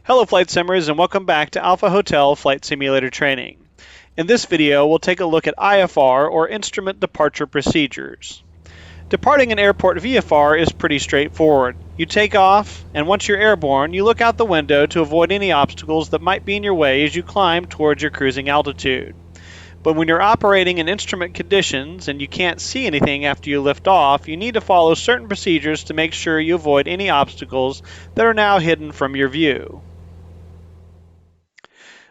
Hello Flight Simmers and welcome back to Alpha Hotel Flight Simulator Training. In this video, we'll take a look at IFR or Instrument Departure Procedures. Departing an airport VFR is pretty straightforward. You take off, and once you're airborne, you look out the window to avoid any obstacles that might be in your way as you climb towards your cruising altitude. But when you're operating in instrument conditions and you can't see anything after you lift off, you need to follow certain procedures to make sure you avoid any obstacles that are now hidden from your view.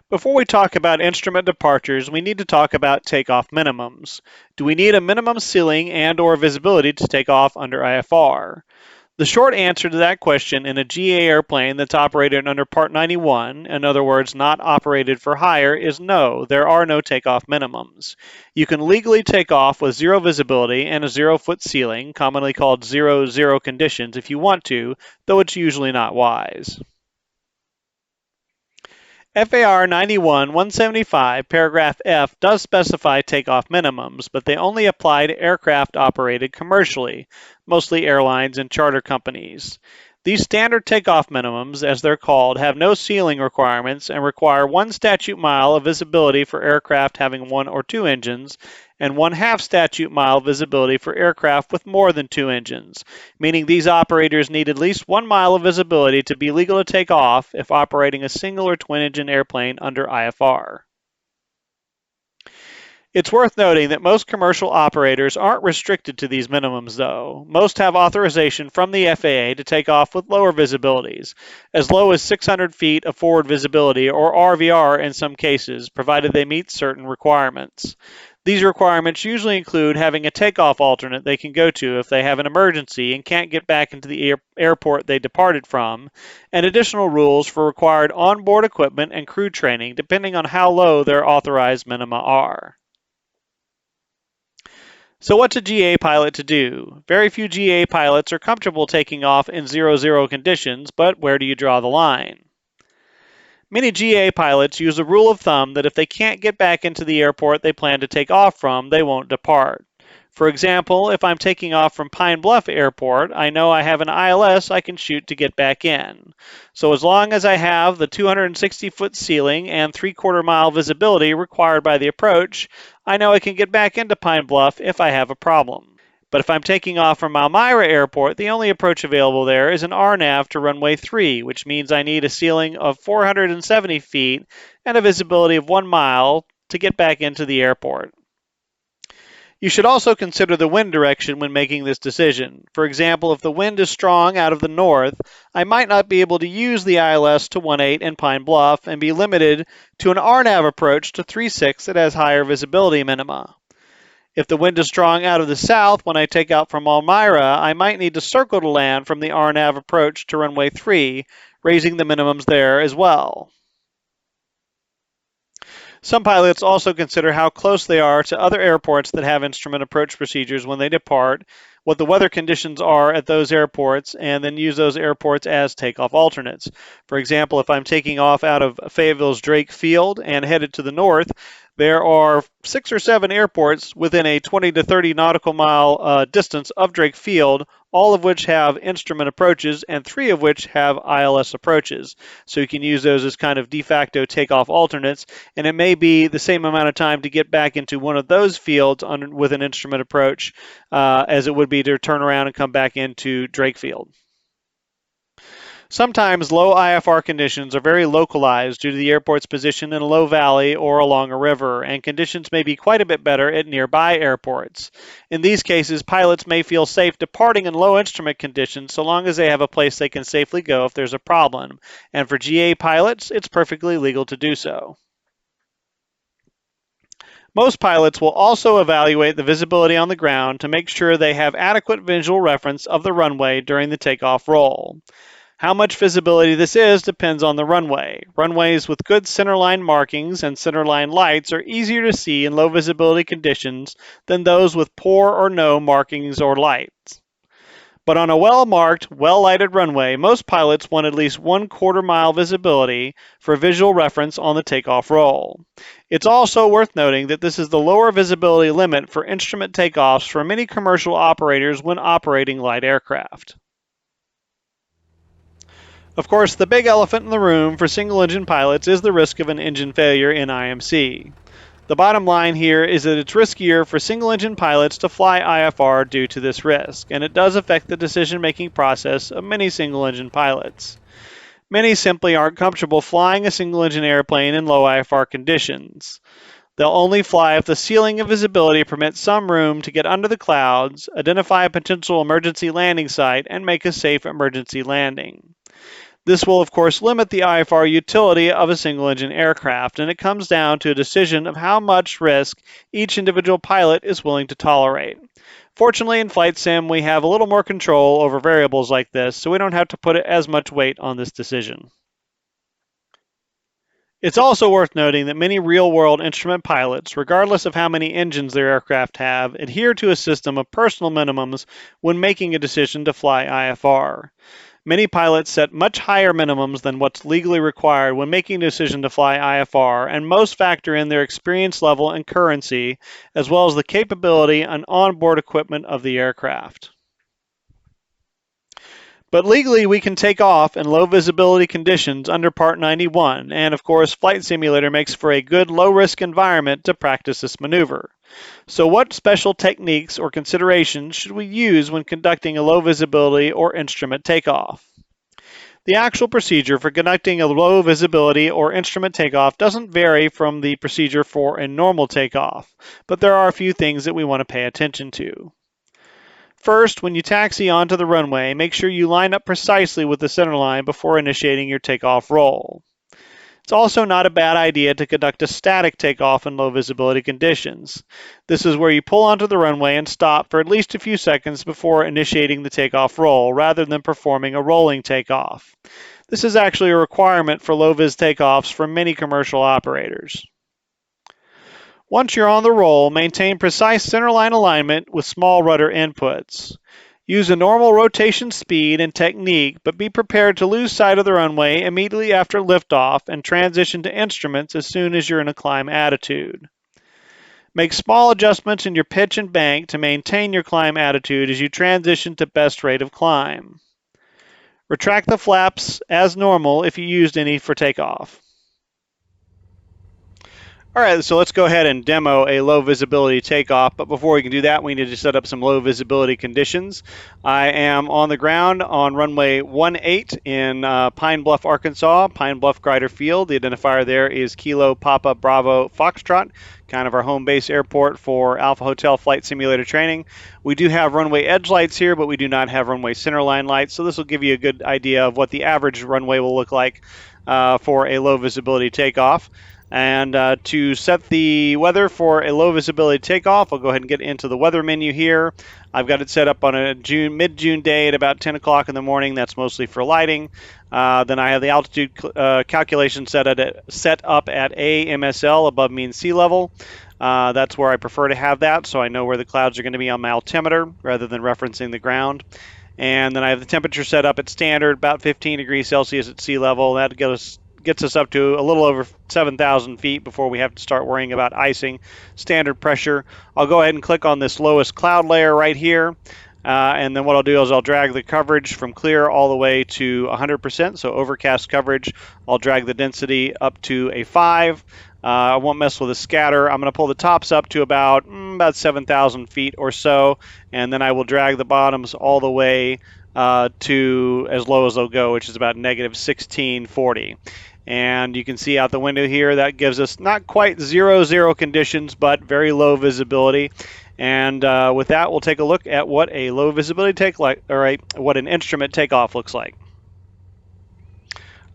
Before we talk about instrument departures, we need to talk about takeoff minimums. Do we need a minimum ceiling and/or visibility to take off under IFR? The short answer to that question in a GA airplane that's operated under Part 91, in other words, not operated for hire, is no, there are no takeoff minimums. You can legally take off with zero visibility and a 0-foot ceiling, commonly called 0-0 conditions, if you want to, though it's usually not wise. FAR 91-175, paragraph F, does specify takeoff minimums, but they only apply to aircraft operated commercially, mostly airlines and charter companies. These standard takeoff minimums, as they're called, have no ceiling requirements and require 1 statute mile of visibility for aircraft having 1 or 2 engines, and 1/2 statute mile visibility for aircraft with more than 2 engines, meaning these operators need at least 1 mile of visibility to be legal to take off if operating a single or twin-engine airplane under IFR. It's worth noting that most commercial operators aren't restricted to these minimums, though. Most have authorization from the FAA to take off with lower visibilities, as low as 600 feet of forward visibility or RVR in some cases, provided they meet certain requirements. These requirements usually include having a takeoff alternate they can go to if they have an emergency and can't get back into the airport they departed from, and additional rules for required onboard equipment and crew training, depending on how low their authorized minima are. So what's a GA pilot to do? Very few GA pilots are comfortable taking off in 0-0 conditions, but where do you draw the line? Many GA pilots use a rule of thumb that if they can't get back into the airport they plan to take off from, they won't depart. For example, if I'm taking off from Pine Bluff Airport, I know I have an ILS I can shoot to get back in. So as long as I have the 260-foot ceiling and 3/4 mile visibility required by the approach, I know I can get back into Pine Bluff if I have a problem. But if I'm taking off from Elmira Airport, the only approach available there is an RNAV to runway 3, which means I need a ceiling of 470 feet and a visibility of 1 mile to get back into the airport. You should also consider the wind direction when making this decision. For example, if the wind is strong out of the north, I might not be able to use the ILS to 18 in Pine Bluff and be limited to an RNAV approach to 36 that has higher visibility minima. If the wind is strong out of the south when I take out from Elmira, I might need to circle to land from the RNAV approach to runway 3, raising the minimums there as well. Some pilots also consider how close they are to other airports that have instrument approach procedures when they depart, what the weather conditions are at those airports, and then use those airports as takeoff alternates. For example, if I'm taking off out of Fayetteville's Drake Field and headed to the north, there are 6 or 7 airports within a 20 to 30 nautical mile distance of Drake Field, all of which have instrument approaches and 3 of which have ILS approaches. So you can use those as kind of de facto takeoff alternates, and it may be the same amount of time to get back into one of those fields with an instrument approach as it would be to turn around and come back into Drake Field. Sometimes low IFR conditions are very localized due to the airport's position in a low valley or along a river, and conditions may be quite a bit better at nearby airports. In these cases, pilots may feel safe departing in low instrument conditions so long as they have a place they can safely go if there's a problem, and for GA pilots, it's perfectly legal to do so. Most pilots will also evaluate the visibility on the ground to make sure they have adequate visual reference of the runway during the takeoff roll. How much visibility this is depends on the runway. Runways with good centerline markings and centerline lights are easier to see in low visibility conditions than those with poor or no markings or lights. But on a well-marked, well-lighted runway, most pilots want at least 1/4 mile visibility for visual reference on the takeoff roll. It's also worth noting that this is the lower visibility limit for instrument takeoffs for many commercial operators when operating light aircraft. Of course, the big elephant in the room for single-engine pilots is the risk of an engine failure in IMC. The bottom line here is that it's riskier for single-engine pilots to fly IFR due to this risk, and it does affect the decision-making process of many single-engine pilots. Many simply aren't comfortable flying a single-engine airplane in low IFR conditions. They'll only fly if the ceiling of visibility permits some room to get under the clouds, identify a potential emergency landing site, and make a safe emergency landing. This will, of course, limit the IFR utility of a single-engine aircraft, and it comes down to a decision of how much risk each individual pilot is willing to tolerate. Fortunately, in Flight Sim, we have a little more control over variables like this, so we don't have to put as much weight on this decision. It's also worth noting that many real-world instrument pilots, regardless of how many engines their aircraft have, adhere to a system of personal minimums when making a decision to fly IFR. Many pilots set much higher minimums than what's legally required when making a decision to fly IFR, and most factor in their experience level and currency, as well as the capability and onboard equipment of the aircraft. But legally, we can take off in low visibility conditions under Part 91, and of course, Flight Simulator makes for a good low-risk environment to practice this maneuver. So what special techniques or considerations should we use when conducting a low visibility or instrument takeoff? The actual procedure for conducting a low visibility or instrument takeoff doesn't vary from the procedure for a normal takeoff, but there are a few things that we want to pay attention to. First, when you taxi onto the runway, make sure you line up precisely with the center line before initiating your takeoff roll. It's also not a bad idea to conduct a static takeoff in low visibility conditions. This is where you pull onto the runway and stop for at least a few seconds before initiating the takeoff roll, rather than performing a rolling takeoff. This is actually a requirement for low vis takeoffs for many commercial operators. Once you're on the roll, maintain precise centerline alignment with small rudder inputs. Use a normal rotation speed and technique, but be prepared to lose sight of the runway immediately after liftoff and transition to instruments as soon as you're in a climb attitude. Make small adjustments in your pitch and bank to maintain your climb attitude as you transition to best rate of climb. Retract the flaps as normal if you used any for takeoff. All right, so let's go ahead and demo a low visibility takeoff, but before we can do that, we need to set up some low visibility conditions. I am on the ground on runway 18 in Pine Bluff, Arkansas, Pine Bluff Grider Field. The identifier there is Kilo Papa Bravo Foxtrot, kind of our home base airport for Alpha Hotel Flight Simulator training. We do have runway edge lights here, but we do not have runway centerline lights, so this will give you a good idea of what the average runway will look like for a low visibility takeoff. And to set the weather for a low visibility takeoff, I'll go ahead and get into the weather menu here. I've got it set up on a mid-June day at about 10 o'clock in the morning. That's mostly for lighting. Then I have the altitude calculation set up at AMSL, above mean sea level. That's where I prefer to have that, so I know where the clouds are going to be on my altimeter rather than referencing the ground. And then I have the temperature set up at standard, about 15 degrees Celsius at sea level. That gets us up to a little over 7,000 feet before we have to start worrying about icing. Standard pressure. I'll go ahead and click on this lowest cloud layer right here. And then what I'll do is I'll drag the coverage from clear all the way to 100%, so overcast coverage. I'll drag the density up to a 5. I won't mess with the scatter. I'm going to pull the tops up to about 7,000 feet or so, and then I will drag the bottoms all the way to as low as they'll go, which is about negative 1640. And you can see out the window here, that gives us not quite 0-0 conditions, but very low visibility. And with that, we'll take a look at what a low visibility what an instrument takeoff looks like.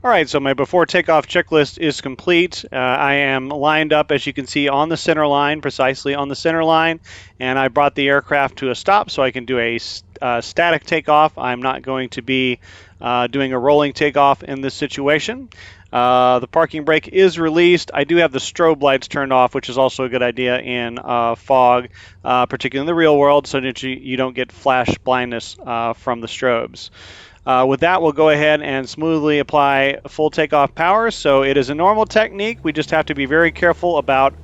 All right, so my before takeoff checklist is complete. I am lined up, as you can see, on the center line, precisely on the center line, and I brought the aircraft to a stop so I can do a static takeoff. I'm not going to be doing a rolling takeoff in this situation. The parking brake is released. I do have the strobe lights turned off, which is also a good idea in fog, particularly in the real world, so that you don't get flash blindness from the strobes. With that, we'll go ahead and smoothly apply full takeoff power. So it is a normal technique. We just have to be very careful about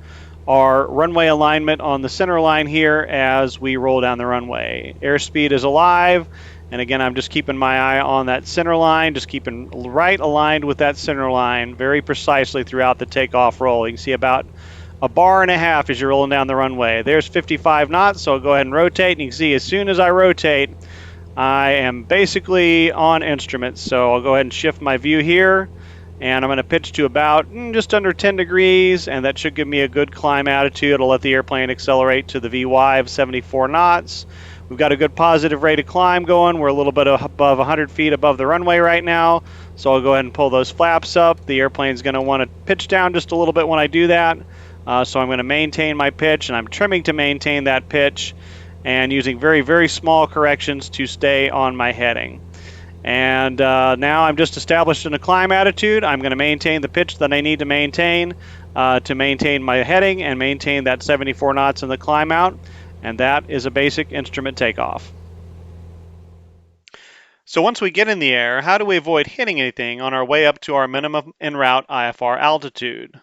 our runway alignment on the center line here as we roll down the runway. Airspeed is alive, And again, I'm just keeping my eye on that center line, just keeping right aligned with that center line very precisely throughout the takeoff roll. You can see about a bar and a half as you're rolling down the runway. There's 55 knots, so I'll go ahead and rotate. And you can see as soon as I rotate, I am basically on instruments. So I'll go ahead and shift my view here, and I'm going to pitch to about just under 10 degrees, and that should give me a good climb attitude. It'll let the airplane accelerate to the VY of 74 knots. We've got a good positive rate of climb going. We're a little bit above 100 feet above the runway right now. So I'll go ahead and pull those flaps up. The airplane's going to want to pitch down just a little bit when I do that. So I'm going to maintain my pitch, and I'm trimming to maintain that pitch and using very, very small corrections to stay on my heading. And now I'm just established in a climb attitude. I'm going to maintain the pitch that I need to maintain my heading and maintain that 74 knots in the climb out. And that is a basic instrument takeoff. So once we get in the air, how do we avoid hitting anything on our way up to our minimum en route IFR altitude?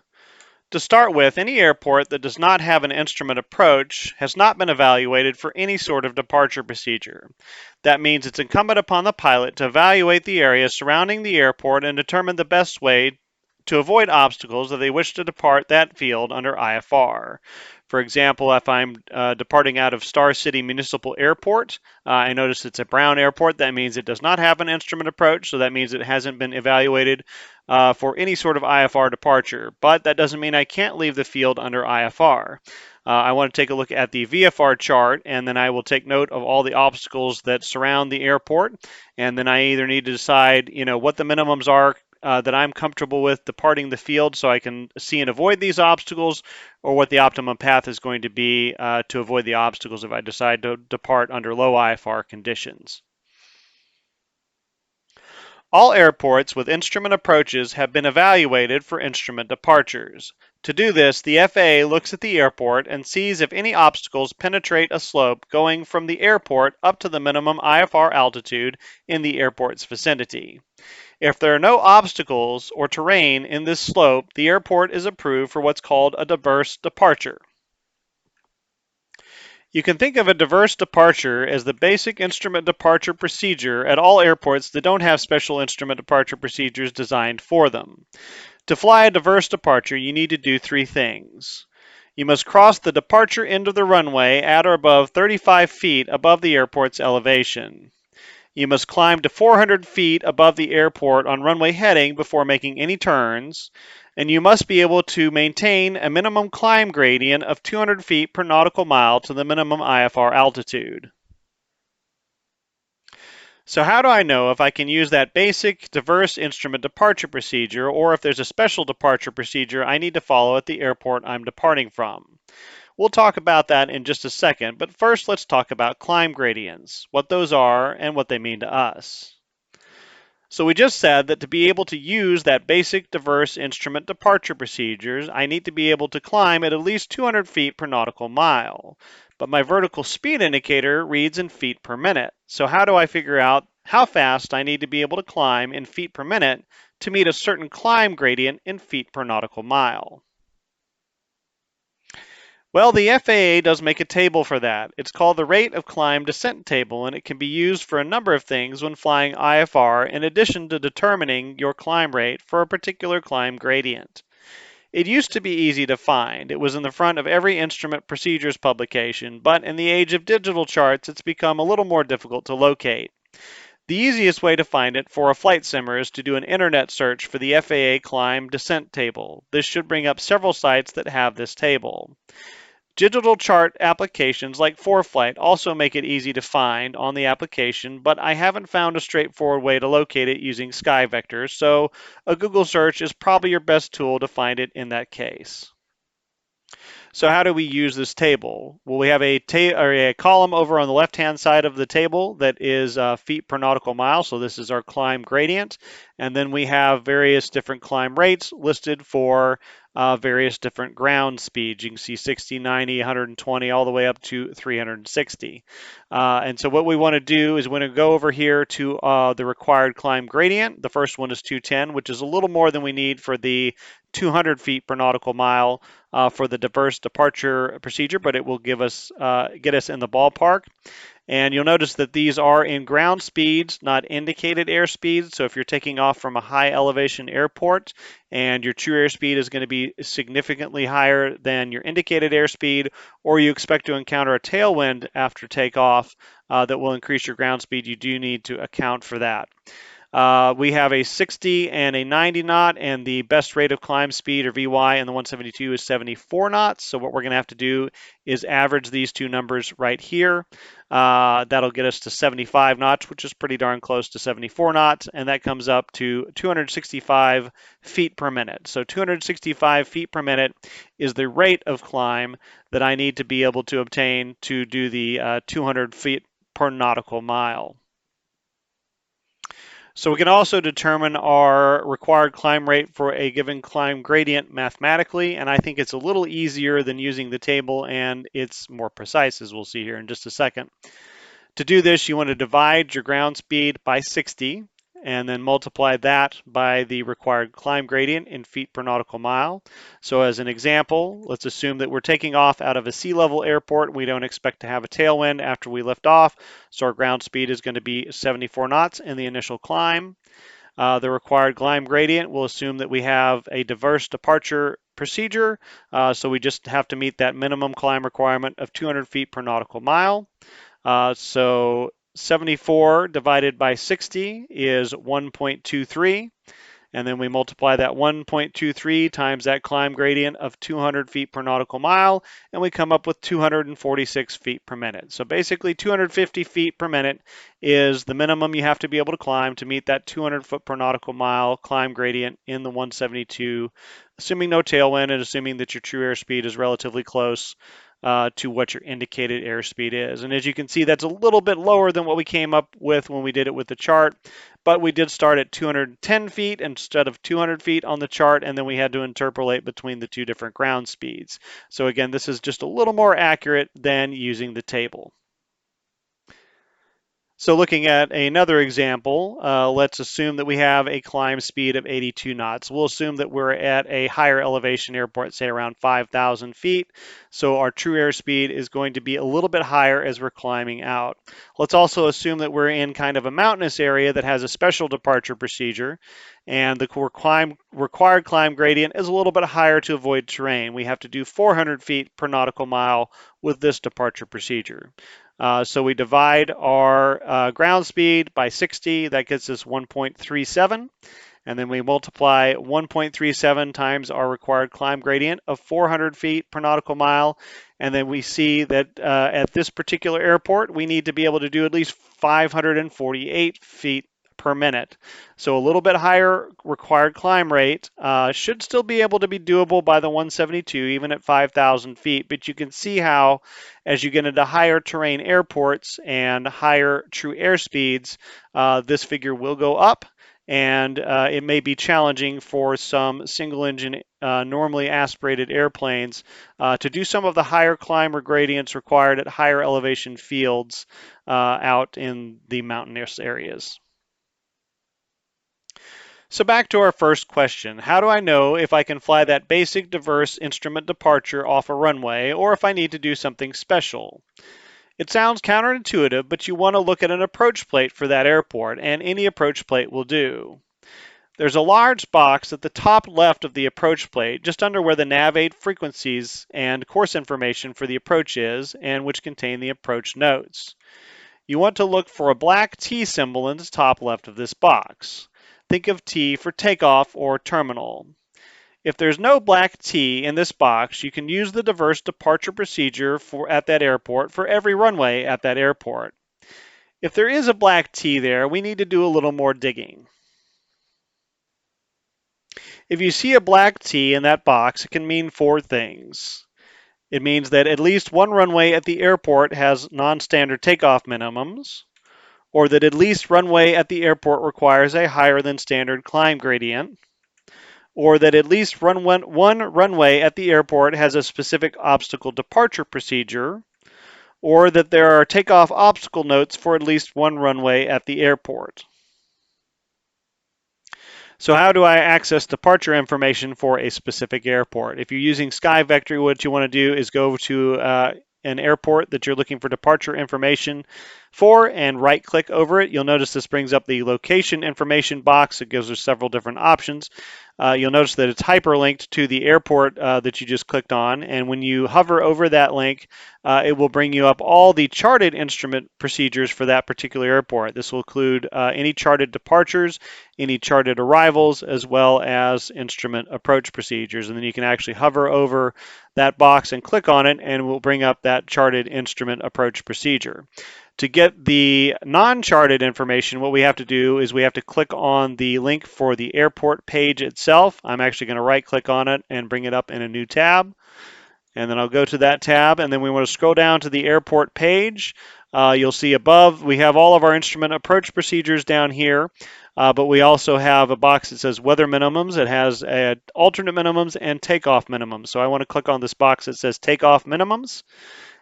To start with, any airport that does not have an instrument approach has not been evaluated for any sort of departure procedure. That means it's incumbent upon the pilot to evaluate the area surrounding the airport and determine the best way to avoid obstacles if they wish to depart that field under IFR. For example, if I'm departing out of Star City Municipal Airport, I notice it's a brown airport. That means it does not have an instrument approach, so that means it hasn't been evaluated for any sort of IFR departure. But that doesn't mean I can't leave the field under IFR. I want to take a look at the VFR chart, and then I will take note of all the obstacles that surround the airport, and then I either need to decide, what the minimums are that I'm comfortable with departing the field so I can see and avoid these obstacles, or what the optimum path is going to be to avoid the obstacles if I decide to depart under low IFR conditions. All airports with instrument approaches have been evaluated for instrument departures. To do this, the FAA looks at the airport and sees if any obstacles penetrate a slope going from the airport up to the minimum IFR altitude in the airport's vicinity. If there are no obstacles or terrain in this slope, the airport is approved for what's called a diverse departure. You can think of a diverse departure as the basic instrument departure procedure at all airports that don't have special instrument departure procedures designed for them. To fly a diverse departure, you need to do three things. You must cross the departure end of the runway at or above 35 feet above the airport's elevation. You must climb to 400 feet above the airport on runway heading before making any turns, and you must be able to maintain a minimum climb gradient of 200 feet per nautical mile to the minimum IFR altitude. So how do I know if I can use that basic diverse instrument departure procedure, or if there's a special departure procedure I need to follow at the airport I'm departing from? We'll talk about that in just a second, but first let's talk about climb gradients, what those are and what they mean to us. So we just said that to be able to use that basic diverse instrument departure procedures, I need to be able to climb at least 200 feet per nautical mile. But my vertical speed indicator reads in feet per minute. So how do I figure out how fast I need to be able to climb in feet per minute to meet a certain climb gradient in feet per nautical mile? Well, the FAA does make a table for that. It's called the Rate of Climb Descent Table, and it can be used for a number of things when flying IFR in addition to determining your climb rate for a particular climb gradient. It used to be easy to find. It was in the front of every instrument procedures publication, but in the age of digital charts, it's become a little more difficult to locate. The easiest way to find it for a flight simmer is to do an internet search for the FAA Climb Descent Table. This should bring up several sites that have this table. Digital chart applications like ForeFlight also make it easy to find on the application, but I haven't found a straightforward way to locate it using SkyVector, so a Google search is probably your best tool to find it in that case. So how do we use this table? Well, we have a column over on the left-hand side of the table that is feet per nautical mile, so this is our climb gradient, and then we have various different climb rates listed for various different ground speeds. You can see 60, 90, 120, all the way up to 360. And so what we want to do is we're going to go over here to the required climb gradient. The first one is 210, which is a little more than we need for the 200 feet per nautical mile for the diverse departure procedure, but it will get us in the ballpark. And you'll notice that these are in ground speeds, not indicated airspeeds. So if you're taking off from a high elevation airport and your true airspeed is going to be significantly higher than your indicated airspeed, or you expect to encounter a tailwind after takeoff that will increase your ground speed, you do need to account for that. We have a 60 and a 90 knot, and the best rate of climb speed, or VY, in the 172 is 74 knots. So what we're going to have to do is average these two numbers right here. That'll get us to 75 knots, which is pretty darn close to 74 knots, and that comes up to 265 feet per minute. So 265 feet per minute is the rate of climb that I need to be able to obtain to do the 200 feet per nautical mile. So we can also determine our required climb rate for a given climb gradient mathematically, and I think it's a little easier than using the table, and it's more precise, as we'll see here in just a second. To do this, you want to divide your ground speed by 60, and then multiply that by the required climb gradient in feet per nautical mile. So as an example, let's assume that we're taking off out of a sea level airport. We don't expect to have a tailwind after we lift off, so our ground speed is going to be 74 knots in the initial climb. The required climb gradient will assume that we have a diverse departure procedure, so we just have to meet that minimum climb requirement of 200 feet per nautical mile. So 74 divided by 60 is 1.23. And then we multiply that 1.23 times that climb gradient of 200 feet per nautical mile, and we come up with 246 feet per minute. So basically 250 feet per minute is the minimum you have to be able to climb to meet that 200 foot per nautical mile climb gradient in the 172, assuming no tailwind and assuming that your true airspeed is relatively close to what your indicated airspeed is. And as you can see, that's a little bit lower than what we came up with when we did it with the chart, but we did start at 210 feet instead of 200 feet on the chart, and then we had to interpolate between the two different ground speeds. So again, this is just a little more accurate than using the table. So looking at another example, let's assume that we have a climb speed of 82 knots. We'll assume that we're at a higher elevation airport, say around 5,000 feet. So our true airspeed is going to be a little bit higher as we're climbing out. Let's also assume that we're in kind of a mountainous area that has a special departure procedure, and the required climb gradient is a little bit higher to avoid terrain. We have to do 400 feet per nautical mile with this departure procedure. So we divide our ground speed by 60, that gets us 1.37. And then we multiply 1.37 times our required climb gradient of 400 feet per nautical mile. And then we see that at this particular airport, we need to be able to do at least 548 feet per minute. So a little bit higher required climb rate should still be able to be doable by the 172, even at 5,000 feet. But you can see how, as you get into higher terrain airports and higher true airspeeds, this figure will go up. And it may be challenging for some single engine, normally aspirated airplanes to do some of the higher climb gradients required at higher elevation fields out in the mountainous areas. So back to our first question, how do I know if I can fly that basic diverse instrument departure off a runway or if I need to do something special? It sounds counterintuitive, but you want to look at an approach plate for that airport, and any approach plate will do. There's a large box at the top left of the approach plate, just under where the nav 8 frequencies and course information for the approach is, and which contain the approach notes. You want to look for a black T symbol in the top left of this box. Think of T for takeoff or terminal. If there's no black T in this box, you can use the diverse departure procedure at that airport for every runway at that airport. If there is a black T there, we need to do a little more digging. If you see a black T in that box, it can mean 4 things. It means that at least one runway at the airport has non-standard takeoff minimums, or that at least runway at the airport requires a higher than standard climb gradient, or that at least one runway at the airport has a specific obstacle departure procedure, or that there are takeoff obstacle notes for at least one runway at the airport. So how do I access departure information for a specific airport? If you're using SkyVector, what you want to do is go to an airport that you're looking for departure information for and right click over it. You'll notice this brings up the location information box. It gives us several different options. You'll notice that it's hyperlinked to the airport that you just clicked on, and when you hover over that link, it will bring you up all the charted instrument procedures for that particular airport. This will include any charted departures, any charted arrivals, as well as instrument approach procedures. And then you can actually hover over that box and click on it, and it will bring up that charted instrument approach procedure. To get the non-charted information, what we have to do is we have to click on the link for the airport page itself. I'm actually going to right-click on it and bring it up in a new tab. And then I'll go to that tab, and then we want to scroll down to the airport page. You'll see above we have all of our instrument approach procedures down here, but we also have a box that says weather minimums. It has alternate minimums and takeoff minimums. So I want to click on this box that says takeoff minimums.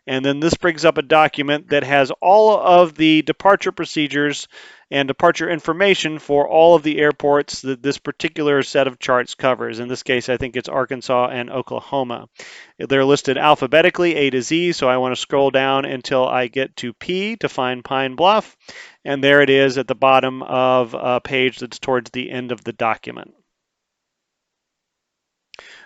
And then this brings up a document that has all of the departure procedures and departure information for all of the airports that this particular set of charts covers. In this case, I think it's Arkansas and Oklahoma. They're listed alphabetically, A to Z, so I want to scroll down until I get to P to find Pine Bluff. And there it is at the bottom of a page that's towards the end of the document.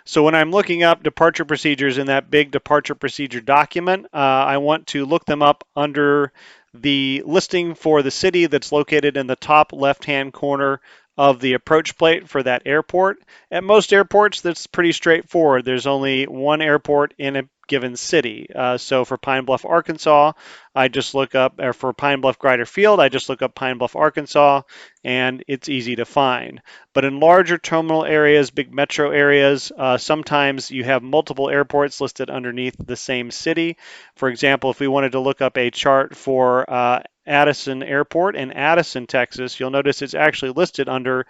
So when I'm looking up departure procedures in that big departure procedure document, I want to look them up under the listing for the city that's located in the top left-hand corner of the approach plate for that airport. At most airports, that's pretty straightforward. There's only one airport in a given city. So for Pine Bluff, Arkansas, I just look up, or for Pine Bluff Grider Field, I just look up Pine Bluff, Arkansas, and it's easy to find. But in larger terminal areas, big metro areas, sometimes you have multiple airports listed underneath the same city. For example, if we wanted to look up a chart for Addison Airport in Addison, Texas, you'll notice it's actually listed under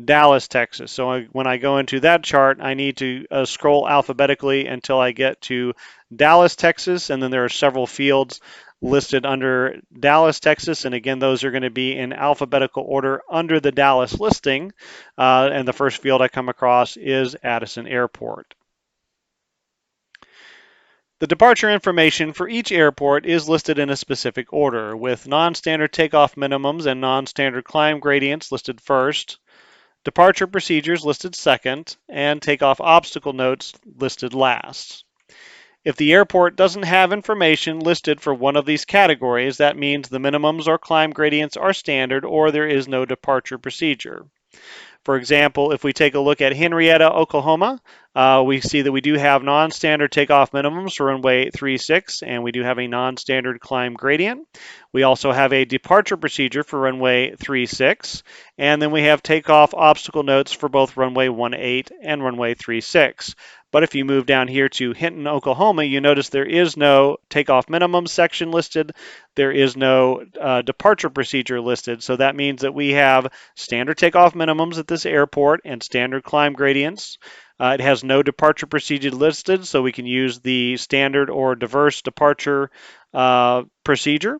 Dallas, Texas. So when I go into that chart, I need to scroll alphabetically until I get to Dallas, Texas, and then there are several fields listed under Dallas, Texas, and again, those are going to be in alphabetical order under the Dallas listing, and the first field I come across is Addison Airport. The departure information for each airport is listed in a specific order, with non-standard takeoff minimums and non-standard climb gradients listed first, departure procedures listed second, and takeoff obstacle notes listed last. If the airport doesn't have information listed for one of these categories, that means the minimums or climb gradients are standard or there is no departure procedure. For example, if we take a look at Henrietta, Oklahoma, we see that we do have non-standard takeoff minimums for runway 36, and we do have a non-standard climb gradient. We also have a departure procedure for runway 36, and then we have takeoff obstacle notes for both runway 18 and runway 36. But if you move down here to Hinton, Oklahoma, you notice there is no takeoff minimum section listed. There is no departure procedure listed. So that means that we have standard takeoff minimums at this airport and standard climb gradients. It has no departure procedure listed, so we can use the standard or diverse departure procedure.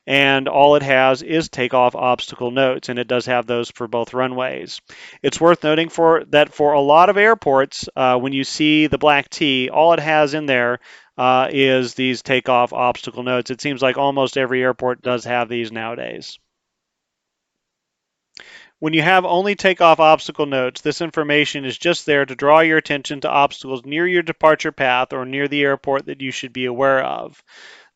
And all it has is takeoff obstacle notes, and it does have those for both runways. It's worth noting that for a lot of airports, when you see the black T, all it has in there is these takeoff obstacle notes. It seems like almost every airport does have these nowadays. When you have only takeoff obstacle notes, this information is just there to draw your attention to obstacles near your departure path or near the airport that you should be aware of.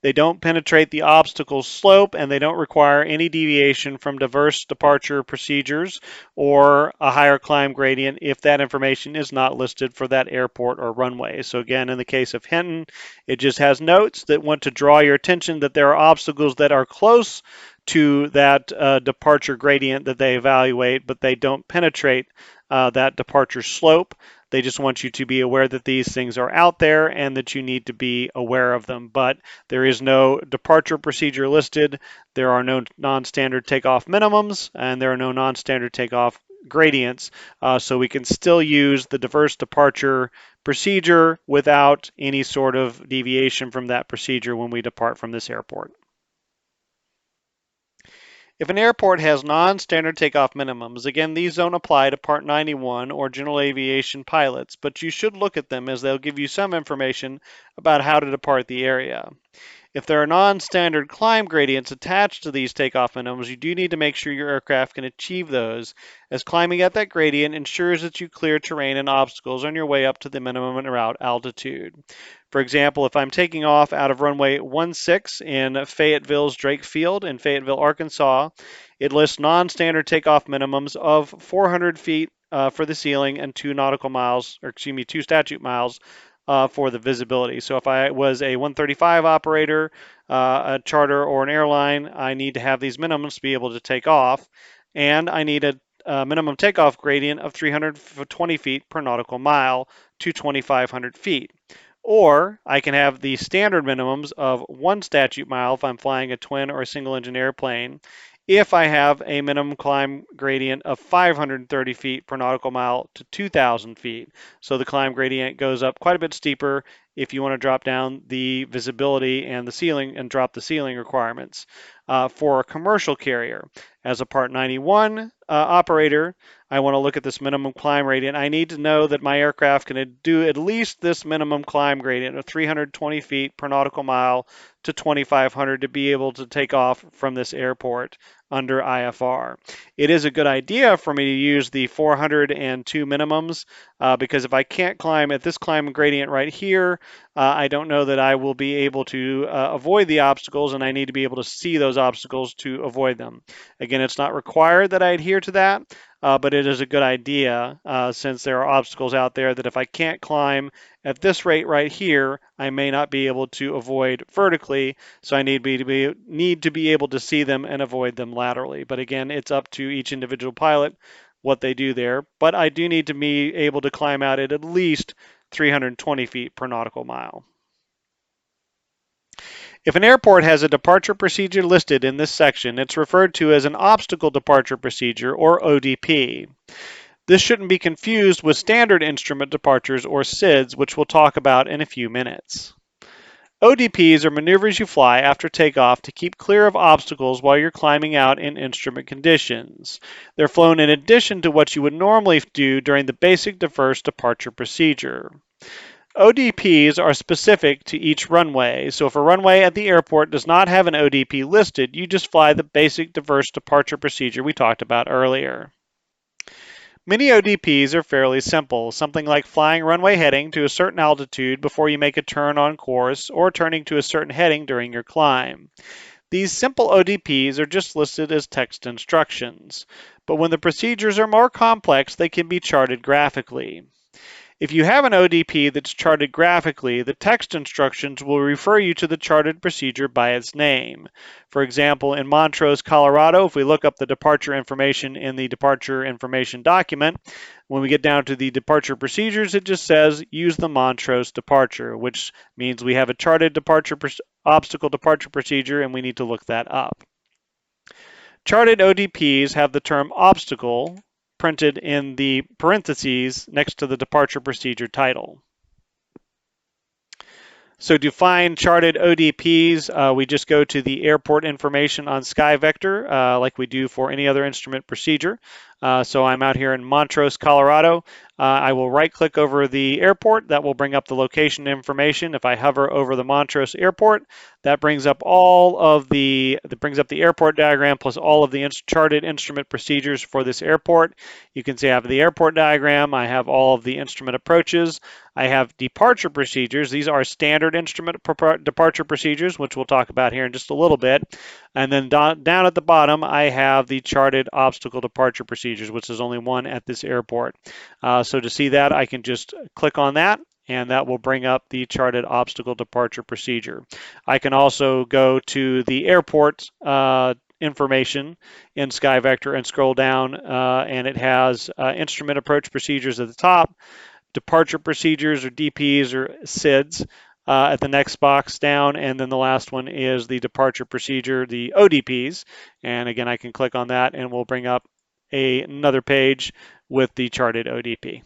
They don't penetrate the obstacle slope, and they don't require any deviation from diverse departure procedures or a higher climb gradient if that information is not listed for that airport or runway. So again, in the case of Hinton, it just has notes that want to draw your attention that there are obstacles that are close to that departure gradient that they evaluate, but they don't penetrate that departure slope. They just want you to be aware that these things are out there and that you need to be aware of them. But there is no departure procedure listed. There are no non-standard takeoff minimums, and there are no non-standard takeoff gradients. So we can still use the diverse departure procedure without any sort of deviation from that procedure when we depart from this airport. If an airport has non-standard takeoff minimums, again, these don't apply to Part 91 or general aviation pilots, but you should look at them as they'll give you some information about how to depart the area. If there are non-standard climb gradients attached to these takeoff minimums, you do need to make sure your aircraft can achieve those, as climbing at that gradient ensures that you clear terrain and obstacles on your way up to the minimum route altitude. For example, if I'm taking off out of runway 16 in Fayetteville's Drake Field in Fayetteville, Arkansas, it lists non-standard takeoff minimums of 400 feet for the ceiling and 2 statute miles for the visibility. So if I was a 135 operator, a charter, or an airline, I need to have these minimums to be able to take off, and I need a minimum takeoff gradient of 320 feet per nautical mile to 2,500 feet. Or I can have the standard minimums of 1 statute mile if I'm flying a twin or a single engine airplane, if I have a minimum climb gradient of 530 feet per nautical mile to 2,000 feet. So the climb gradient goes up quite a bit steeper if you want to drop down the visibility and the ceiling and drop the ceiling requirements. For a commercial carrier, as a Part 91 operator, I want to look at this minimum climb gradient. I need to know that my aircraft can do at least this minimum climb gradient of 320 feet per nautical mile to 2,500 to be able to take off from this airport under IFR. It is a good idea for me to use the 402 minimums because if I can't climb at this climb gradient right here, I don't know that I will be able to avoid the obstacles, and I need to be able to see those obstacles to avoid them. Again, it's not required that I adhere to that, but it is a good idea since there are obstacles out there that if I can't climb at this rate right here, I may not be able to avoid vertically, so I need to be able to see them and avoid them laterally. But again, it's up to each individual pilot what they do there, but I do need to be able to climb out at least 320 feet per nautical mile. If an airport has a departure procedure listed in this section, it's referred to as an obstacle departure procedure, or ODP. This shouldn't be confused with standard instrument departures, or SIDs, which we'll talk about in a few minutes. ODPs are maneuvers you fly after takeoff to keep clear of obstacles while you're climbing out in instrument conditions. They're flown in addition to what you would normally do during the basic diverse departure procedure. ODPs are specific to each runway, so if a runway at the airport does not have an ODP listed, you just fly the basic diverse departure procedure we talked about earlier. Many ODPs are fairly simple, something like flying runway heading to a certain altitude before you make a turn on course, or turning to a certain heading during your climb. These simple ODPs are just listed as text instructions, but when the procedures are more complex, they can be charted graphically. If you have an ODP that's charted graphically, the text instructions will refer you to the charted procedure by its name. For example, in Montrose, Colorado, if we look up the departure information in the departure information document, when we get down to the departure procedures, it just says use the Montrose departure, which means we have a charted obstacle departure procedure, and we need to look that up. Charted ODPs have the term obstacle printed in the parentheses next to the departure procedure title. So to find charted ODPs, we just go to the airport information on SkyVector, like we do for any other instrument procedure. So I'm out here in Montrose, Colorado. I will right-click over the airport. That will bring up the location information. If I hover over the Montrose airport, that brings up the airport diagram plus all of the charted instrument procedures for this airport. You can see I have the airport diagram. I have all of the instrument approaches. I have departure procedures. These are standard instrument departure procedures, which we'll talk about here in just a little bit. And then down at the bottom, I have the charted obstacle departure procedures, which is only one at this airport. So to see that, I can just click on that, and that will bring up the charted obstacle departure procedure. I can also go to the airport information in SkyVector and scroll down, and it has instrument approach procedures at the top, departure procedures or DPs or SIDs at the next box down, and then the last one is the departure procedure, the ODPs. And again, I can click on that and we'll bring up another page with the charted ODP.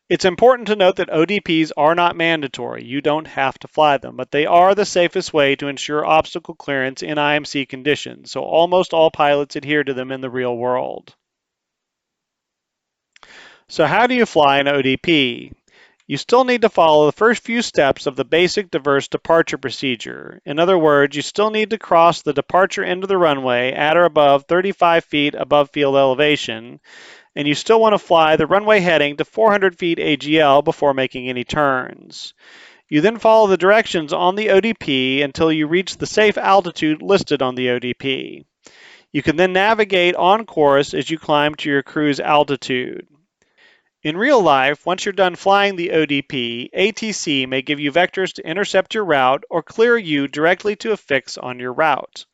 It's important to note that ODPs are not mandatory. You don't have to fly them, but they are the safest way to ensure obstacle clearance in IMC conditions, so almost all pilots adhere to them in the real world. So how do you fly an ODP? You still need to follow the first few steps of the basic diverse departure procedure. In other words, you still need to cross the departure end of the runway at or above 35 feet above field elevation, and you still want to fly the runway heading to 400 feet AGL before making any turns. You then follow the directions on the ODP until you reach the safe altitude listed on the ODP. You can then navigate on course as you climb to your cruise altitude. In real life, once you're done flying the ODP, ATC may give you vectors to intercept your route or clear you directly to a fix on your route.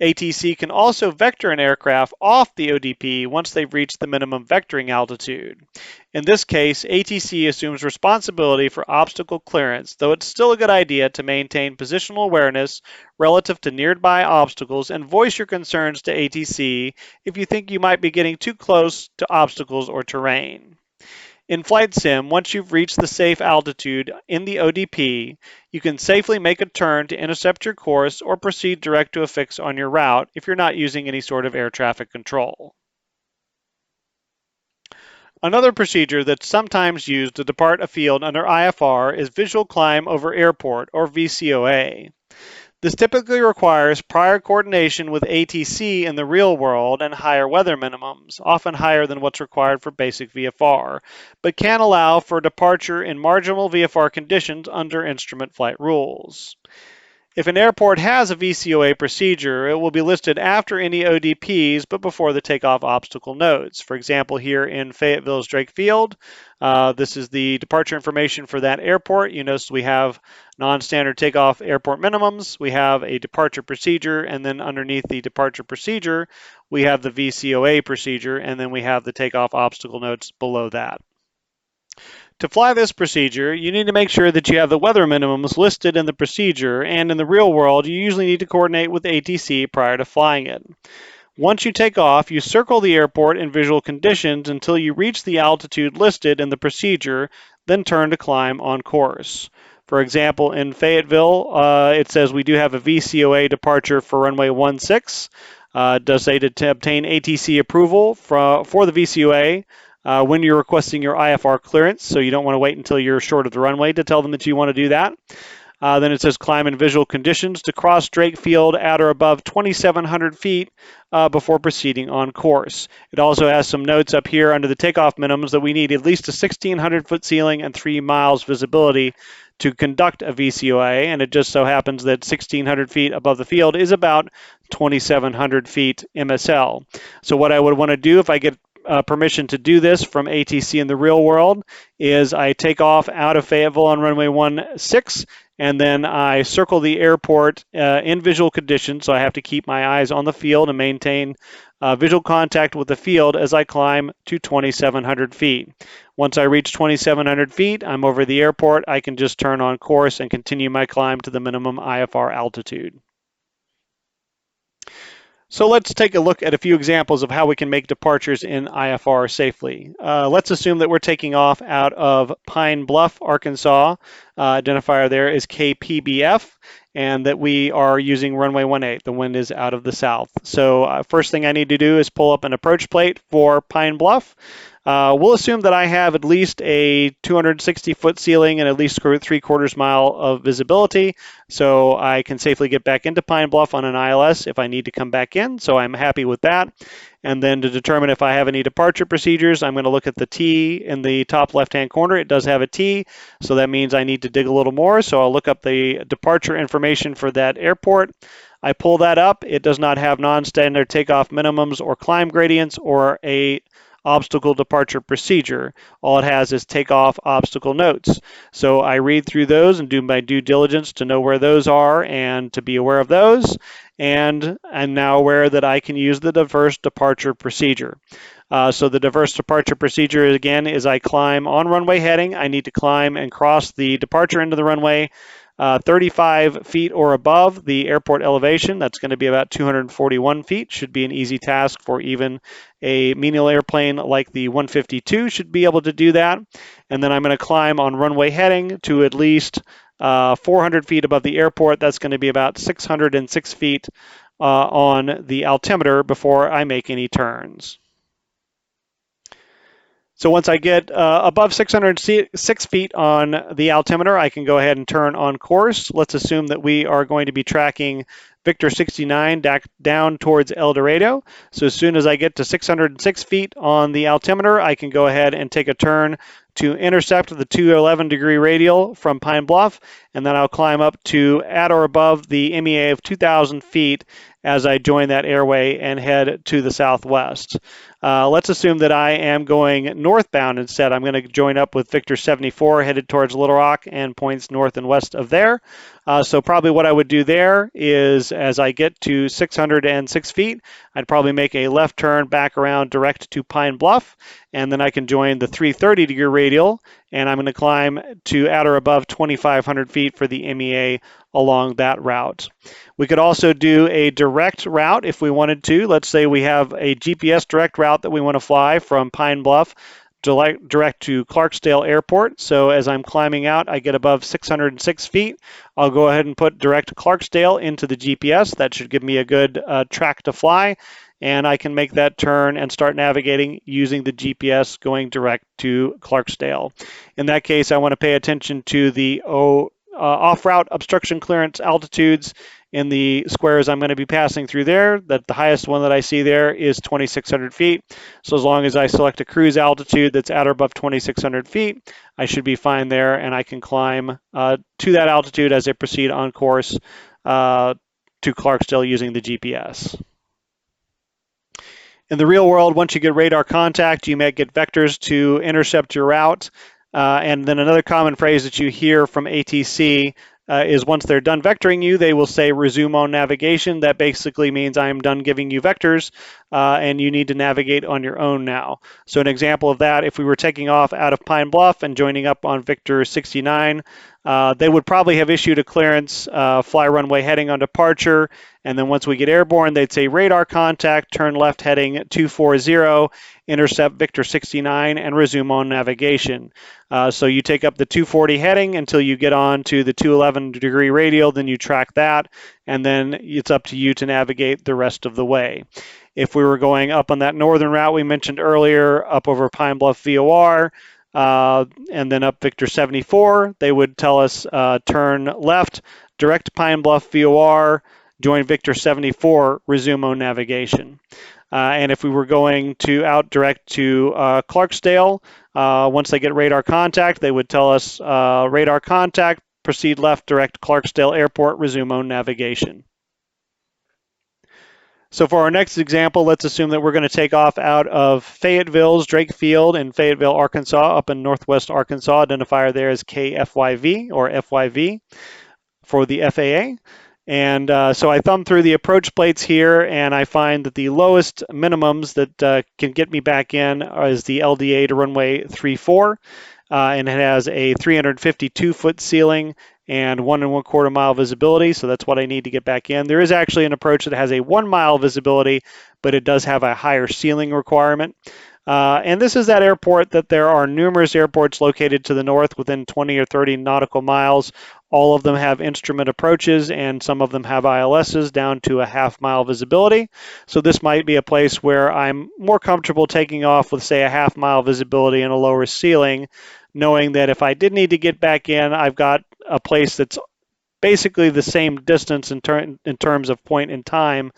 ATC can also vector an aircraft off the ODP once they've reached the minimum vectoring altitude. In this case, ATC assumes responsibility for obstacle clearance, though it's still a good idea to maintain positional awareness relative to nearby obstacles and voice your concerns to ATC if you think you might be getting too close to obstacles or terrain. In Flight Sim, once you've reached the safe altitude in the ODP, you can safely make a turn to intercept your course or proceed direct to a fix on your route if you're not using any sort of air traffic control. Another procedure that's sometimes used to depart a field under IFR is visual climb over airport, or VCOA. This typically requires prior coordination with ATC in the real world and higher weather minimums, often higher than what's required for basic VFR, but can allow for departure in marginal VFR conditions under instrument flight rules. If an airport has a VCOA procedure, it will be listed after any ODPs but before the takeoff obstacle nodes. For example, here in Fayetteville's Drake Field, this is the departure information for that airport. You notice we have non-standard takeoff airport minimums, we have a departure procedure, and then underneath the departure procedure, we have the VCOA procedure, and then we have the takeoff obstacle nodes below that. To fly this procedure, you need to make sure that you have the weather minimums listed in the procedure, and in the real world, you usually need to coordinate with ATC prior to flying it. Once you take off, you circle the airport in visual conditions until you reach the altitude listed in the procedure, then turn to climb on course. For example, in Fayetteville, it says we do have a VCOA departure for runway 16. It does say to obtain ATC approval for the VCOA. When you're requesting your IFR clearance, so you don't want to wait until you're short of the runway to tell them that you want to do that. Then it says climb in visual conditions to cross Drake Field at or above 2,700 feet before proceeding on course. It also has some notes up here under the takeoff minimums that we need at least a 1,600-foot ceiling and 3 miles visibility to conduct a VCOA, and it just so happens that 1,600 feet above the field is about 2,700 feet MSL. So what I would want to do if I get permission to do this from ATC in the real world is I take off out of Fayetteville on runway 16, and then I circle the airport in visual conditions, so I have to keep my eyes on the field and maintain visual contact with the field as I climb to 2,700 feet. Once I reach 2,700 feet, I'm over the airport. I can just turn on course and continue my climb to the minimum IFR altitude. So let's take a look at a few examples of how we can make departures in IFR safely. Let's assume that we're taking off out of Pine Bluff, Arkansas. Identifier there is KPBF, and that we are using runway 18. The wind is out of the south. So first thing I need to do is pull up an approach plate for Pine Bluff. We'll assume that I have at least a 260-foot ceiling and at least 3/4 mile of visibility, so I can safely get back into Pine Bluff on an ILS if I need to come back in, so I'm happy with that. And then to determine if I have any departure procedures, I'm going to look at the T in the top left-hand corner. It does have a T, so that means I need to dig a little more, so I'll look up the departure information for that airport. I pull that up. It does not have non-standard takeoff minimums or climb gradients or a obstacle departure procedure. All it has is takeoff obstacle notes. So I read through those and do my due diligence to know where those are and to be aware of those. And I'm now aware that I can use the diverse departure procedure. So the diverse departure procedure, again, is I climb on runway heading. I need to climb and cross the departure into the runway 35 feet or above the airport elevation. That's going to be about 241 feet. Should be an easy task for even a menial airplane like the 152 should be able to do that. And then I'm going to climb on runway heading to at least 400 feet above the airport. That's going to be about 606 feet on the altimeter before I make any turns. So once I get above 606 feet on the altimeter, I can go ahead and turn on course. Let's assume that we are going to be tracking Victor 69 down towards El Dorado. So as soon as I get to 606 feet on the altimeter, I can go ahead and take a turn to intercept the 211 degree radial from Pine Bluff, and then I'll climb up to at or above the MEA of 2,000 feet as I join that airway and head to the southwest. Let's assume that I am going northbound instead. I'm going to join up with Victor 74 headed towards Little Rock and points north and west of there. So probably what I would do there is as I get to 606 feet, I'd probably make a left turn back around direct to Pine Bluff, and then I can join the 330 degree radial, and I'm going to climb to at or above 2,500 feet for the MEA along that route. We could also do a direct route if we wanted to. Let's say we have a GPS direct route that we want to fly from Pine Bluff direct to Clarksdale Airport. So as I'm climbing out, I get above 606 feet. I'll go ahead and put direct Clarksdale into the GPS. That should give me a good track to fly. And I can make that turn and start navigating using the GPS going direct to Clarksdale. In that case, I want to pay attention to the off-route obstruction clearance altitudes in the squares I'm going to be passing through there. That the highest one that I see there is 2,600 feet. So as long as I select a cruise altitude that's at or above 2,600 feet, I should be fine there, and I can climb to that altitude as I proceed on course to Clarksdale using the GPS. In the real world, once you get radar contact, you may get vectors to intercept your route. And then another common phrase that you hear from ATC is once they're done vectoring you, they will say resume on navigation. That basically means I am done giving you vectors and you need to navigate on your own now. So an example of that, if we were taking off out of Pine Bluff and joining up on Victor 69, they would probably have issued a clearance, fly runway heading on departure, and then once we get airborne, they'd say radar contact, turn left heading 240, intercept Victor 69, and resume on navigation. So you take up the 240 heading until you get on to the 211 degree radial, then you track that, and then it's up to you to navigate the rest of the way. If we were going up on that northern route we mentioned earlier, up over Pine Bluff VOR, and then up Victor 74, they would tell us turn left, direct Pine Bluff VOR, join Victor 74, resume on navigation. And if we were going out direct to Clarksdale, once they get radar contact, they would tell us radar contact, proceed left, direct Clarksdale Airport, resume on navigation. So for our next example, let's assume that we're going to take off out of Fayetteville's Drake Field in Fayetteville, Arkansas, up in northwest Arkansas. Identifier there is KFYV or FYV for the FAA. And so I thumb through the approach plates here, and I find that the lowest minimums that can get me back in is the LDA to runway 34, and it has a 352-foot ceiling and 1 1/4 mile visibility, so that's what I need to get back in. There is actually an approach that has a 1 mile visibility, but it does have a higher ceiling requirement. And this is that airport that there are numerous airports located to the north within 20 or 30 nautical miles. All of them have instrument approaches, and some of them have ILSs down to a half-mile visibility. So this might be a place where I'm more comfortable taking off with, say, a half-mile visibility and a lower ceiling, knowing that if I did need to get back in, I've got a place that's basically the same distance in terms of point in time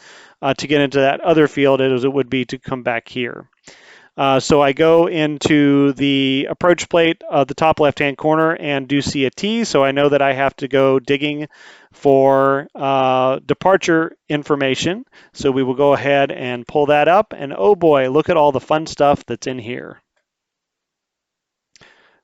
to get into that other field as it would be to come back here. So I go into the approach plate, the top left-hand corner, and do see a T, so I know that I have to go digging for departure information. So we will go ahead and pull that up, and oh boy, look at all the fun stuff that's in here.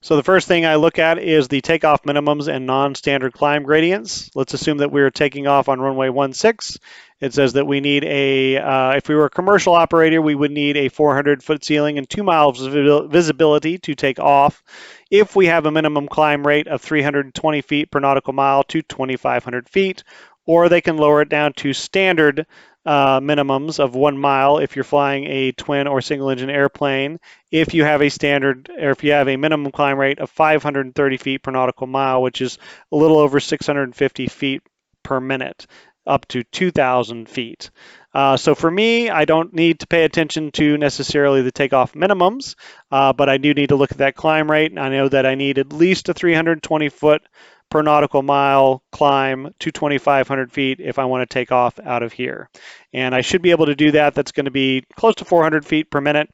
So the first thing I look at is the takeoff minimums and non-standard climb gradients. Let's assume that we're taking off on runway 16. It says that we need if we were a commercial operator, we would need a 400-foot ceiling and 2 miles of visibility to take off if we have a minimum climb rate of 320 feet per nautical mile to 2,500 feet, or they can lower it down to standard minimums of 1 mile if you're flying a twin or single engine airplane, if you have a standard or if you have a minimum climb rate of 530 feet per nautical mile, which is a little over 650 feet per minute, up to 2,000 feet. So for me, I don't need to pay attention to necessarily the takeoff minimums, but I do need to look at that climb rate. And I know that I need at least a 320 foot per nautical mile climb to 2,500 feet if I want to take off out of here. And I should be able to do that. That's going to be close to 400 feet per minute.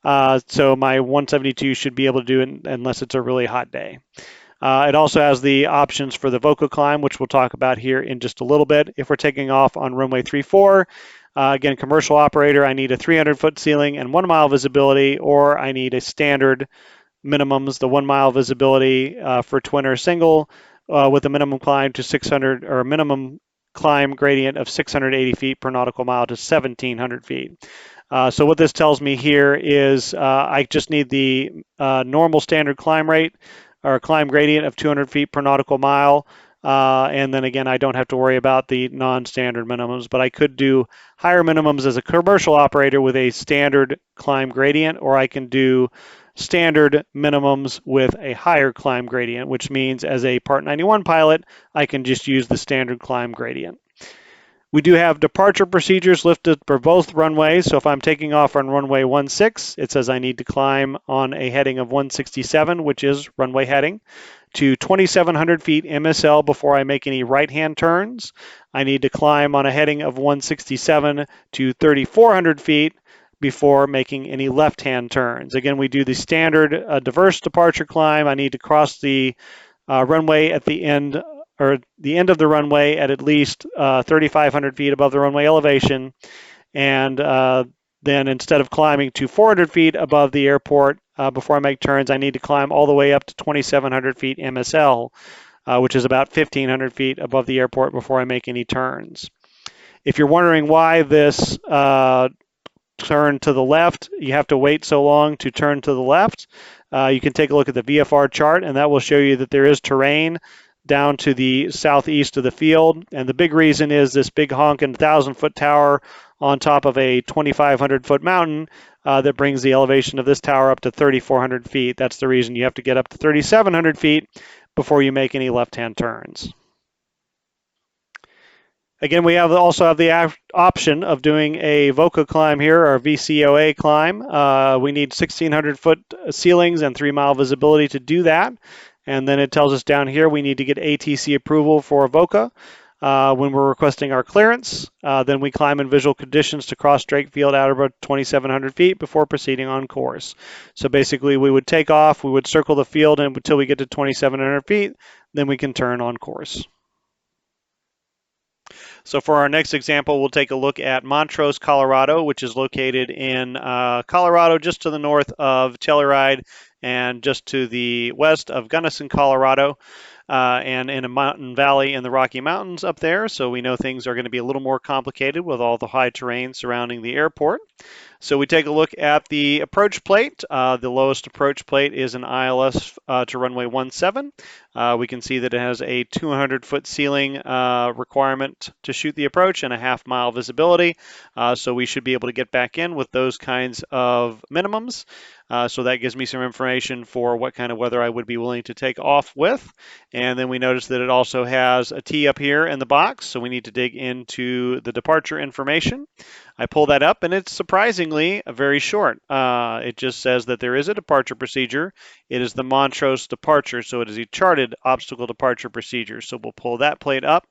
So my 172 should be able to do it unless it's a really hot day. It also has the options for the VCOA climb, which we'll talk about here in just a little bit. If we're taking off on runway 34, again, commercial operator, I need a 300-foot ceiling and 1 mile visibility, or I need a standard minimums, the 1 mile visibility for twin or single, with a minimum climb to 600 or a minimum climb gradient of 680 feet per nautical mile to 1,700 feet. So what this tells me here is I just need the normal standard climb rate or climb gradient of 200 feet per nautical mile. And then again, I don't have to worry about the non-standard minimums, but I could do higher minimums as a commercial operator with a standard climb gradient, or I can do standard minimums with a higher climb gradient, which means as a Part 91 pilot, I can just use the standard climb gradient. We do have departure procedures listed for both runways. So if I'm taking off on runway 16, it says I need to climb on a heading of 167, which is runway heading, to 2,700 feet MSL before I make any right-hand turns. I need to climb on a heading of 167 to 3,400 feet before making any left-hand turns. Again, we do the standard diverse departure climb. I need to cross the runway at the end, or the end of the runway at least 3,500 feet above the runway elevation. And then instead of climbing to 400 feet above the airport before I make turns, I need to climb all the way up to 2,700 feet MSL, which is about 1,500 feet above the airport before I make any turns. If you're wondering why this turn to the left, you have to wait so long to turn to the left. You can take a look at the VFR chart, and that will show you that there is terrain down to the southeast of the field. And the big reason is this big honking 1,000-foot tower on top of a 2,500-foot mountain that brings the elevation of this tower up to 3,400 feet. That's the reason you have to get up to 3,700 feet before you make any left-hand turns. Again, we also have the option of doing a VCOA climb here, or VCOA climb. We need 1,600-foot ceilings and 3-mile visibility to do that. And then it tells us down here we need to get ATC approval for VCOA. When we're requesting our clearance, then we climb in visual conditions to cross Drake Field at about 2,700 feet before proceeding on course. So basically, we would take off, we would circle the field until we get to 2,700 feet, then we can turn on course. So for our next example, we'll take a look at Montrose, Colorado, which is located in Colorado, just to the north of Telluride and just to the west of Gunnison, Colorado, and in a mountain valley in the Rocky Mountains up there. So we know things are going to be a little more complicated with all the high terrain surrounding the airport. So we take a look at the approach plate. The lowest approach plate is an ILS to runway 17. We can see that it has a 200-foot ceiling requirement to shoot the approach and a half-mile visibility. So we should be able to get back in with those kinds of minimums. So that gives me some information for what kind of weather I would be willing to take off with. And then we notice that it also has a T up here in the box. So we need to dig into the departure information. I pull that up, and it's surprisingly very short. It just says that there is a departure procedure. It is the Montrose departure, so it is a charted obstacle departure procedure. So we'll pull that plate up,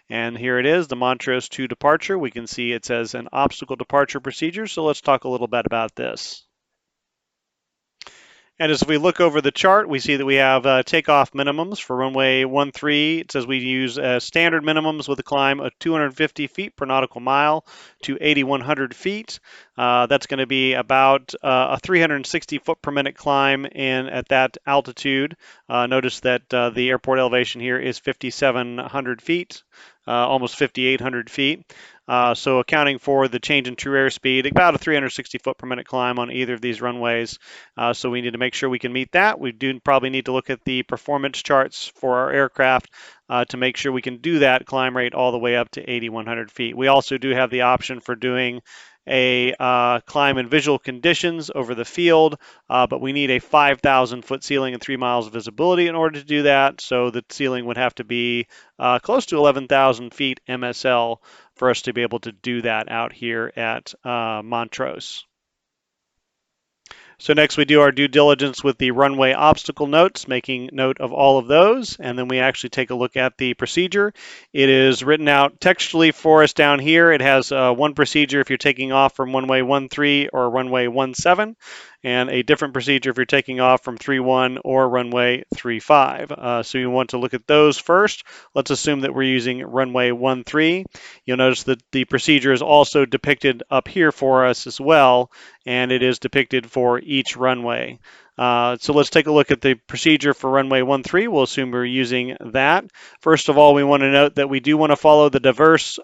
and here it is, the Montrose 2 departure. We can see it says an obstacle departure procedure, so let's talk a little bit about this. And as we look over the chart, we see that we have takeoff minimums for runway 13. It says we use standard minimums with a climb of 250 feet per nautical mile to 8,100 feet. That's going to be about a 360 foot per minute climb at that altitude. Notice that the airport elevation here is 5,700 feet, almost 5,800 feet. So accounting for the change in true airspeed, about a 360 foot per minute climb on either of these runways. So we need to make sure we can meet that. We do probably need to look at the performance charts for our aircraft to make sure we can do that climb rate all the way up to 8,100 feet. We also do have the option for doing a climb in visual conditions over the field, but we need a 5,000 foot ceiling and 3 miles of visibility in order to do that. So the ceiling would have to be close to 11,000 feet MSL for us to be able to do that out here at Montrose. So next we do our due diligence with the runway obstacle notes, making note of all of those, and then we actually take a look at the procedure. It is written out textually for us down here. It has one procedure if you're taking off from runway 13 or runway 17, and a different procedure if you're taking off from 31 or runway 35. So you want to look at those first. Let's assume that we're using runway 13. You'll notice that the procedure is also depicted up here for us as well, and it is depicted for each runway. So let's take a look at the procedure for runway 13. We'll assume we're using that. First of all, we want to note that we do want to follow the diverse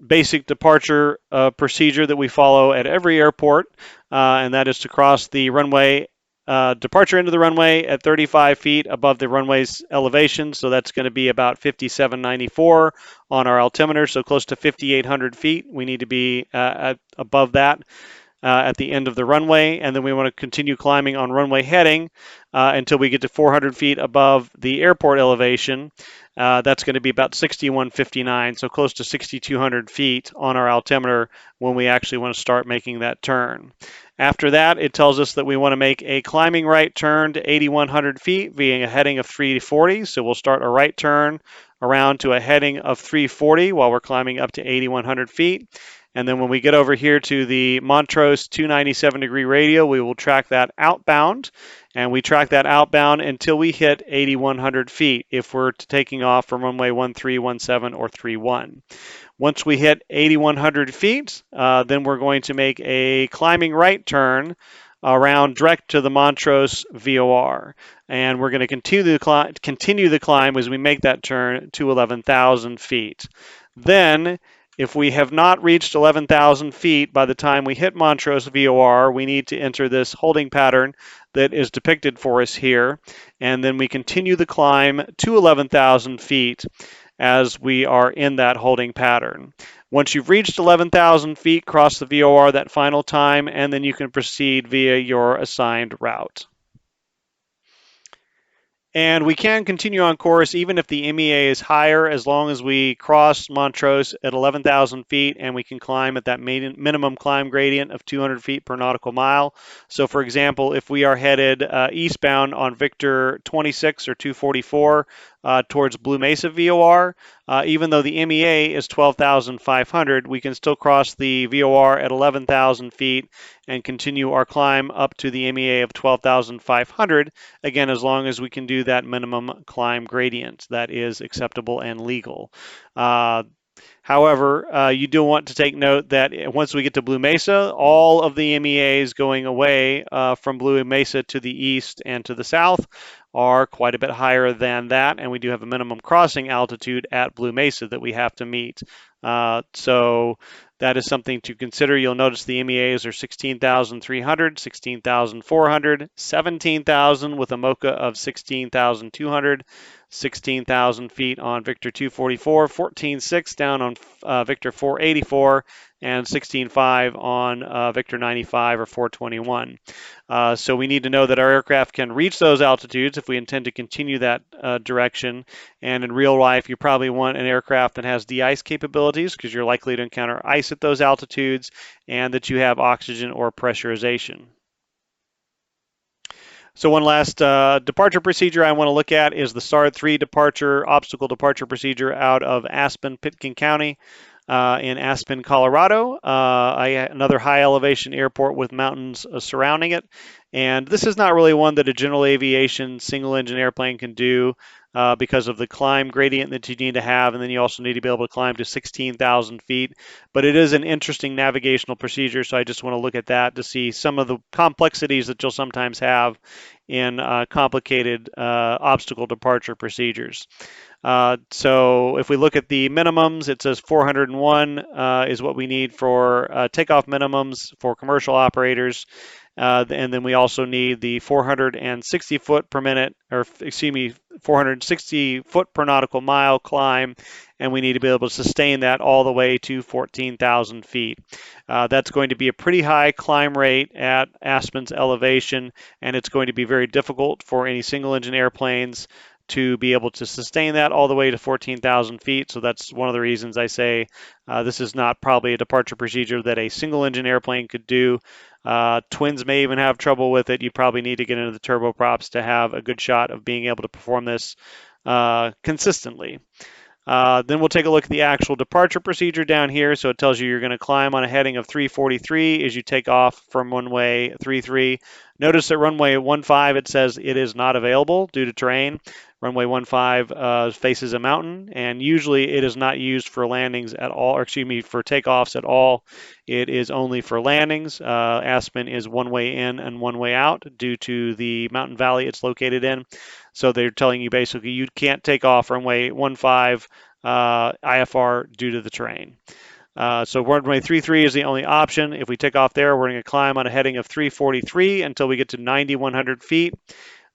basic departure procedure that we follow at every airport, and that is to cross the runway departure into the runway at 35 feet above the runway's elevation. So that's going to be about 5794 on our altimeter, so close to 5,800 feet. We need to be above that at the end of the runway, and then we want to continue climbing on runway heading until we get to 400 feet above the airport elevation. That's going to be about 6159, so close to 6,200 feet on our altimeter when we actually want to start making that turn. After that, it tells us that we want to make a climbing right turn to 8,100 feet via a heading of 340. So we'll start a right turn around to a heading of 340 while we're climbing up to 8,100 feet. And then when we get over here to the Montrose 297-degree radial, we will track that outbound. And we track that outbound until we hit 8,100 feet if we're taking off from runway 13, 17, or 31. Once we hit 8,100 feet, then we're going to make a climbing right turn around direct to the Montrose VOR. And we're going to continue the climb as we make that turn to 11,000 feet. Then, if we have not reached 11,000 feet by the time we hit Montrose VOR, we need to enter this holding pattern that is depicted for us here. And then we continue the climb to 11,000 feet as we are in that holding pattern. Once you've reached 11,000 feet, cross the VOR that final time, and then you can proceed via your assigned route. And we can continue on course even if the MEA is higher, as long as we cross Montrose at 11,000 feet and we can climb at that minimum climb gradient of 200 feet per nautical mile. So for example, if we are headed eastbound on Victor 26 or 244 towards Blue Mesa VOR, even though the MEA is 12,500, we can still cross the VOR at 11,000 feet and continue our climb up to the MEA of 12,500, again, as long as we can do that minimum climb gradient. That is acceptable and legal. However, you do want to take note that once we get to Blue Mesa, all of the MEAs going away from Blue Mesa to the east and to the south are quite a bit higher than that, and we do have a minimum crossing altitude at Blue Mesa that we have to meet. So that is something to consider. You'll notice the MEAs are 16,300, 16,400, 17,000 with a MOCA of 16,200, 16,000 feet on Victor 244, 14,600 down on Victor 484, and 16,500 on Victor 95 or 421. So we need to know that our aircraft can reach those altitudes if we intend to continue that direction. And in real life, you probably want an aircraft that has de-ice capabilities because you're likely to encounter ice at those altitudes, and that you have oxygen or pressurization. So one last departure procedure I want to look at is the SAR 3 obstacle departure procedure out of Aspen, Pitkin County. in Aspen, Colorado, another high elevation airport with mountains surrounding it. And this is not really one that a general aviation single engine airplane can do because of the climb gradient that you need to have, and then you also need to be able to climb to 16,000 feet. But it is an interesting navigational procedure, so I just want to look at that to see some of the complexities that you'll sometimes have in complicated obstacle departure procedures. So if we look at the minimums, it says 401 is what we need for takeoff minimums for commercial operators. And then we also need the 460 foot per minute, or excuse me, 460 foot per nautical mile climb, and we need to be able to sustain that all the way to 14,000 feet. That's going to be a pretty high climb rate at Aspen's elevation, and it's going to be very difficult for any single engine airplanes to be able to sustain that all the way to 14,000 feet. So that's one of the reasons I say this is not probably a departure procedure that a single engine airplane could do. Twins may even have trouble with it. You probably need to get into the turboprops to have a good shot of being able to perform this consistently. Then we'll take a look at the actual departure procedure down here. So it tells you you're going to climb on a heading of 343 as you take off from runway 33. Notice that runway 15, it says it is not available due to terrain. Runway 15 faces a mountain, and usually it is not used for landings at all, or excuse me, for takeoffs at all. It is only for landings. Aspen is one way in and one way out due to the mountain valley it's located in. So they're telling you basically you can't take off runway 15 IFR due to the terrain. So runway 33 is the only option. If we take off there, we're going to climb on a heading of 343 until we get to 9,100 feet.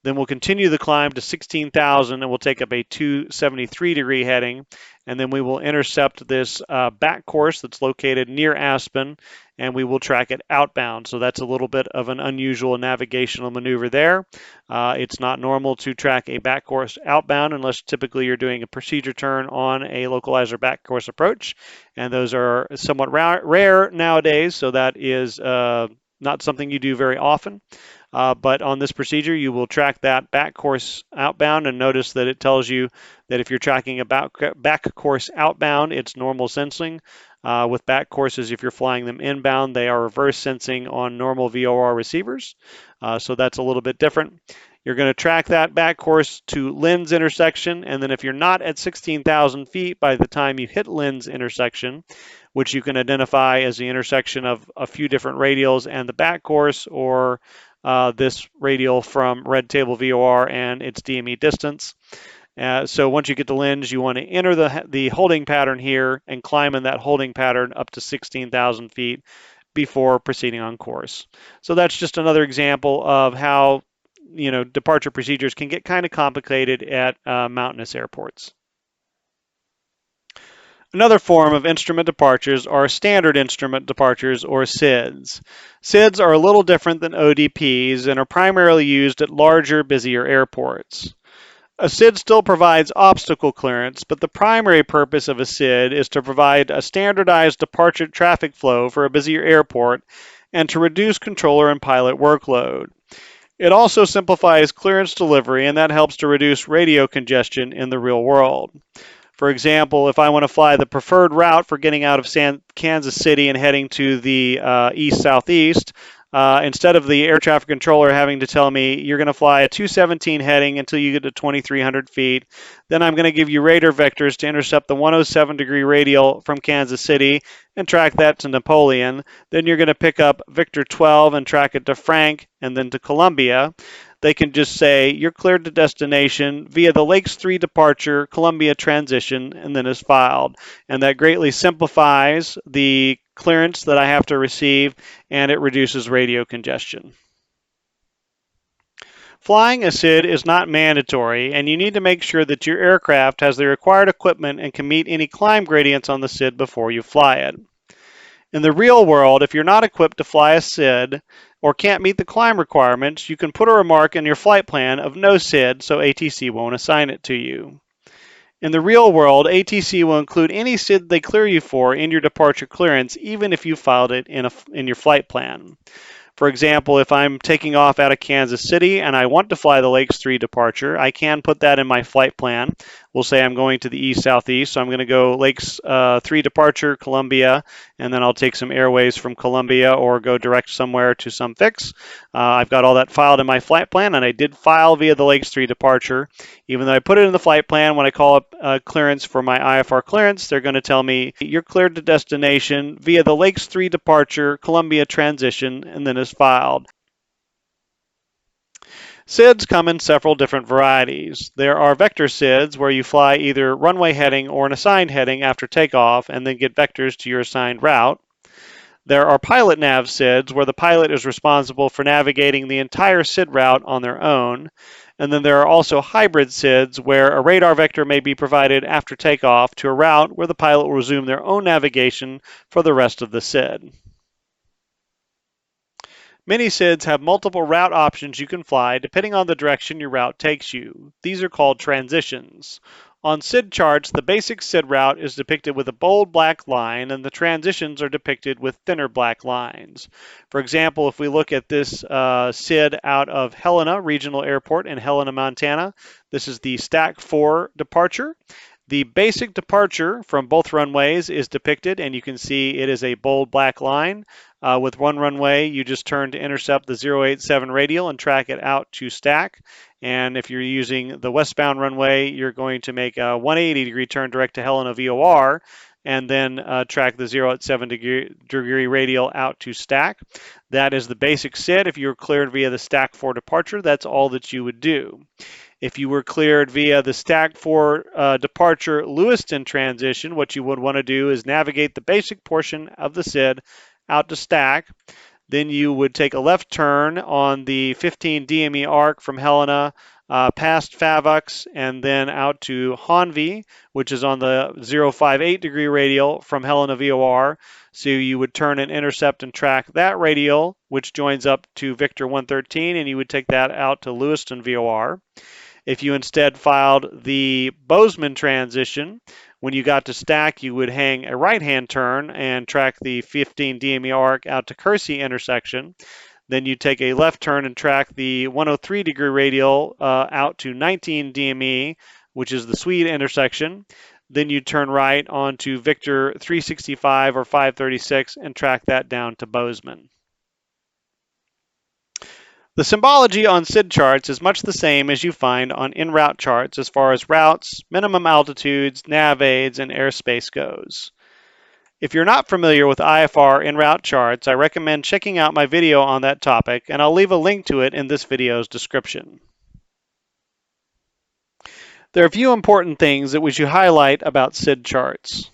Then we'll continue the climb to 16,000 and we'll take up a 273-degree heading. And then we will intercept this back course that's located near Aspen, and we will track it outbound. So that's a little bit of an unusual navigational maneuver there. It's not normal to track a back course outbound unless typically you're doing a procedure turn on a localizer back course approach. And those are somewhat rare nowadays, so that is not something you do very often. But on this procedure, you will track that back course outbound, and notice that it tells you that if you're tracking a back course outbound, it's normal sensing. With back courses, if you're flying them inbound, they are reverse sensing on normal VOR receivers. So that's a little bit different. You're going to track that back course to lens intersection, and then if you're not at 16,000 feet by the time you hit lens intersection, which you can identify as the intersection of a few different radials and the back course, or this radial from red table VOR and its DME distance. So once you get to lens, you want to enter the holding pattern here and climb in that holding pattern up to 16,000 feet before proceeding on course. So that's just another example of how departure procedures can get kind of complicated at mountainous airports. Another form of instrument departures are standard instrument departures, or SIDs. SIDs are a little different than ODPs and are primarily used at larger, busier airports. A SID still provides obstacle clearance, but the primary purpose of a SID is to provide a standardized departure traffic flow for a busier airport and to reduce controller and pilot workload. It also simplifies clearance delivery, and that helps to reduce radio congestion in the real world. For example, if I want to fly the preferred route for getting out of Kansas City and heading to the east-southeast, instead of the air traffic controller having to tell me you're going to fly a 217 heading until you get to 2,300 feet, then I'm going to give you radar vectors to intercept the 107-degree radial from Kansas City and track that to Napoleon. Then you're going to pick up Victor 12 and track it to Frank and then to Columbia. They can just say you're cleared to destination via the Lakes 3 departure, Columbia transition, and then is filed. And that greatly simplifies the clearance that I have to receive, and it reduces radio congestion. Flying a SID is not mandatory, and you need to make sure that your aircraft has the required equipment and can meet any climb gradients on the SID before you fly it. In the real world, if you're not equipped to fly a SID or can't meet the climb requirements, you can put a remark in your flight plan of no SID so ATC won't assign it to you. In the real world, ATC will include any SID they clear you for in your departure clearance, even if you filed it in your flight plan. For example, if I'm taking off out of Kansas City and I want to fly the Lakes 3 departure, I can put that in my flight plan. We'll say I'm going to the east-southeast, so I'm going to go Lakes 3 departure, Columbia, and then I'll take some airways from Columbia or go direct somewhere to some fix. I've got all that filed in my flight plan, and I did file via the Lakes 3 departure. Even though I put it in the flight plan, when I call up clearance for my IFR clearance, they're going to tell me you're cleared to destination via the Lakes 3 departure, Columbia transition, and then is filed. SIDs come in several different varieties. There are vector SIDs where you fly either runway heading or an assigned heading after takeoff and then get vectors to your assigned route. There are pilot nav SIDs where the pilot is responsible for navigating the entire SID route on their own. And then there are also hybrid SIDs where a radar vector may be provided after takeoff to a route where the pilot will resume their own navigation for the rest of the SID. Many SIDs have multiple route options you can fly depending on the direction your route takes you. These are called transitions. On SID charts, the basic SID route is depicted with a bold black line, and the transitions are depicted with thinner black lines. For example, if we look at this SID out of Helena Regional Airport in Helena, Montana, this is the Stack 4 departure. The basic departure from both runways is depicted, and you can see it is a bold black line. With one runway, you just turn to intercept the 087 radial and track it out to stack. And if you're using the westbound runway, you're going to make a 180-degree turn direct to Helena VOR, and then track the 087-degree radial out to stack. That is the basic SID. If you're cleared via the Stack 4 departure, that's all that you would do. If you were cleared via the Stack 4 departure Lewiston transition, what you would want to do is navigate the basic portion of the SID out to stack. Then you would take a left turn on the 15 DME arc from Helena past Favux and then out to Hanvi, which is on the 058-degree radial from Helena VOR. So you would turn and intercept and track that radial, which joins up to Victor 113, and you would take that out to Lewiston VOR. If you instead filed the Bozeman transition, when you got to stack, you would hang a right-hand turn and track the 15 DME arc out to Kersey intersection. Then you take a left turn and track the 103-degree radial out to 19 DME, which is the Swede intersection. Then you turn right onto Victor 365 or 536 and track that down to Bozeman. The symbology on SID charts is much the same as you find on en-route charts as far as routes, minimum altitudes, nav aids, and airspace goes. If you're not familiar with IFR en-route charts, I recommend checking out my video on that topic, and I'll leave a link to it in this video's description. There are a few important things that we should highlight about SID charts.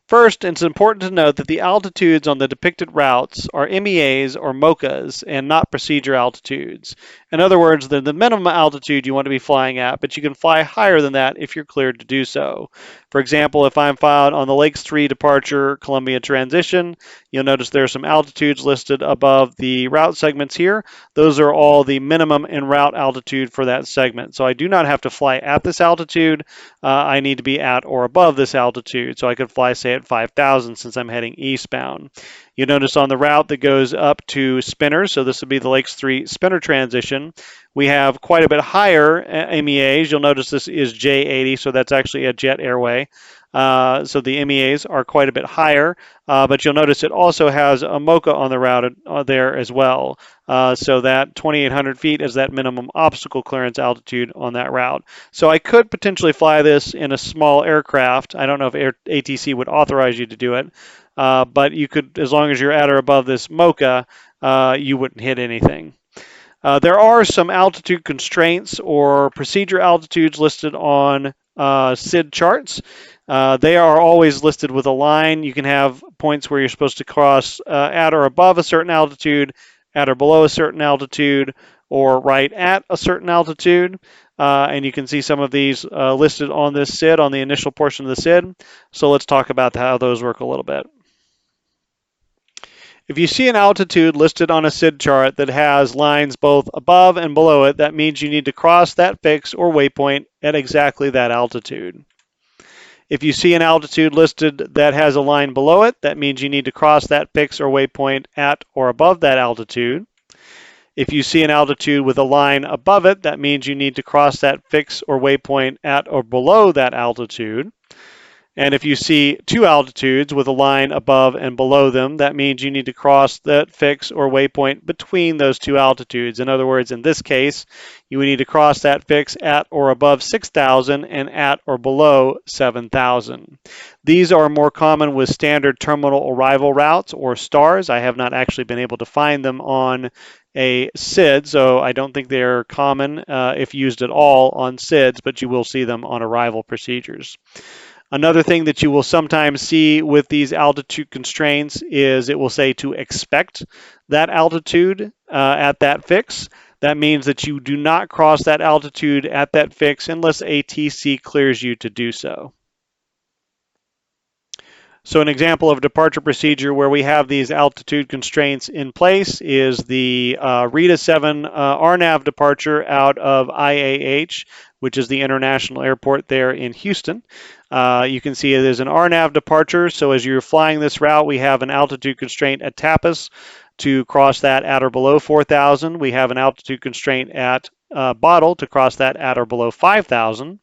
First, it's important to note that the altitudes on the depicted routes are MEAs or MOCAs and not procedure altitudes. In other words, they're the minimum altitude you want to be flying at, but you can fly higher than that if you're cleared to do so. For example, if I'm filed on the Lakes 3 departure Columbia transition, you'll notice there are some altitudes listed above the route segments here. Those are all the minimum en route altitude for that segment. So I do not have to fly at this altitude. I need to be at or above this altitude. So I could fly, say, at 5,000 since I'm heading eastbound. You notice on the route that goes up to Spinner, so this would be the Lakes 3 Spinner transition, we have quite a bit higher MEAs. You'll notice this is J80, so that's actually a jet airway. So the MEAs are quite a bit higher, but you'll notice it also has a MOCA on the route there as well. So that 2,800 feet is that minimum obstacle clearance altitude on that route. So I could potentially fly this in a small aircraft. I don't know if ATC would authorize you to do it, but you could, as long as you're at or above this MOCA, you wouldn't hit anything. There are some altitude constraints or procedure altitudes listed on SID charts. They are always listed with a line. You can have points where you're supposed to cross at or above a certain altitude, at or below a certain altitude, or right at a certain altitude. And you can see some of these listed on this SID, on the initial portion of the SID. So let's talk about how those work a little bit. If you see an altitude listed on a SID chart that has lines both above and below it, that means you need to cross that fix or waypoint at exactly that altitude. If you see an altitude listed that has a line below it, that means you need to cross that fix or waypoint at or above that altitude. If you see an altitude with a line above it, that means you need to cross that fix or waypoint at or below that altitude. And if you see two altitudes with a line above and below them, that means you need to cross that fix or waypoint between those two altitudes. In other words, in this case, you would need to cross that fix at or above 6,000 and at or below 7,000. These are more common with standard terminal arrival routes or stars. I have not actually been able to find them on a SID, so I don't think they're common if used at all on SIDs, but you will see them on arrival procedures. Another thing that you will sometimes see with these altitude constraints is it will say to expect that altitude at that fix. That means that you do not cross that altitude at that fix unless ATC clears you to do so. So an example of a departure procedure where we have these altitude constraints in place is the RITA 7 RNAV departure out of IAH, which is the international airport there in Houston. You can see there's an RNAV departure. So as you're flying this route, we have an altitude constraint at Tapas to cross that at or below 4,000. We have an altitude constraint at Bottle to cross that at or below 5,000.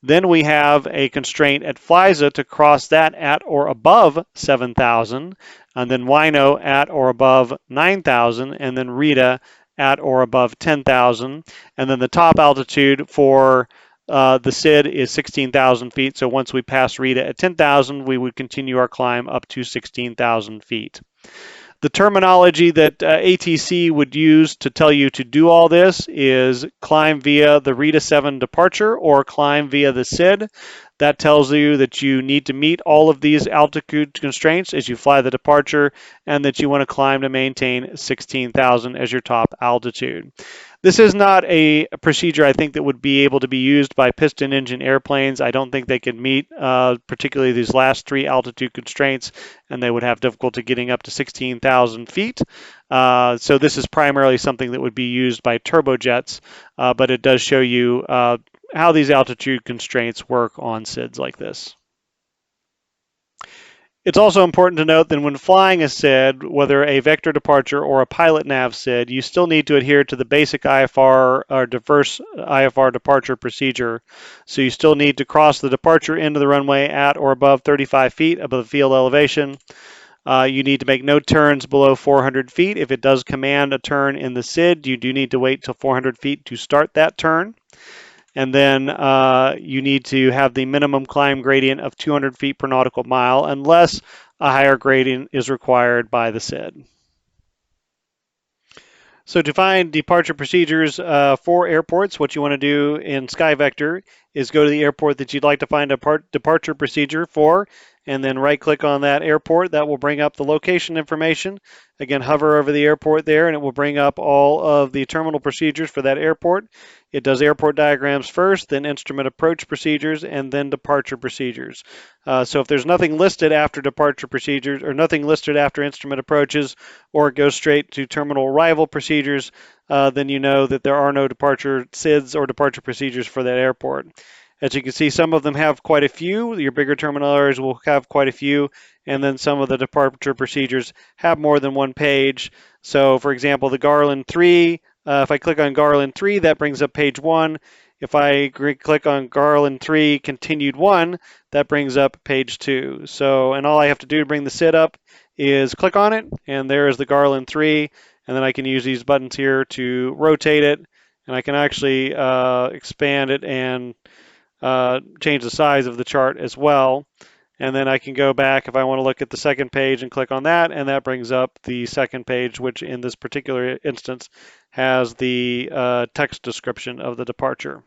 Then we have a constraint at Fliza to cross that at or above 7,000, and then Wino at or above 9,000, and then Rita at or above 10,000. And then the top altitude for the SID is 16,000 feet. So once we pass Rita at 10,000, we would continue our climb up to 16,000 feet. The terminology that ATC would use to tell you to do all this is climb via the RITA 7 departure or climb via the SID. That tells you that you need to meet all of these altitude constraints as you fly the departure and that you want to climb to maintain 16,000 as your top altitude. This is not a procedure I think that would be able to be used by piston engine airplanes. I don't think they could meet particularly these last three altitude constraints, and they would have difficulty getting up to 16,000 feet. So this is primarily something that would be used by turbojets, but it does show you how these altitude constraints work on SIDs like this. It's also important to note that when flying a SID, whether a vector departure or a pilot nav SID, you still need to adhere to the basic IFR or diverse IFR departure procedure. So you still need to cross the departure into the runway at or above 35 feet above the field elevation. You need to make no turns below 400 feet. If it does command a turn in the SID, you do need to wait till 400 feet to start that turn. And then you need to have the minimum climb gradient of 200 feet per nautical mile unless a higher gradient is required by the SID. So to find departure procedures for airports, what you want to do in SkyVector is go to the airport that you'd like to find a departure procedure for, and then right-click on that airport. That will bring up the location information. Again, hover over the airport there, and it will bring up all of the terminal procedures for that airport. It does airport diagrams first, then instrument approach procedures, and then departure procedures. So if there's nothing listed after departure procedures, or nothing listed after instrument approaches, or it goes straight to terminal arrival procedures, then you know that there are no departure SIDs or departure procedures for that airport. As you can see, some of them have quite a few. Your bigger terminal areas will have quite a few, and then some of the departure procedures have more than one page. So, for example, the Garland 3, if I click on Garland 3, that brings up page 1. If I click on Garland 3, continued 1, that brings up page 2. So, and all I have to do to bring the SID up is click on it, and there is the Garland 3, and then I can use these buttons here to rotate it, and I can actually expand it and change the size of the chart as well. And then I can go back if I want to look at the second page and click on that, and that brings up the second page, which in this particular instance has the text description of the departure.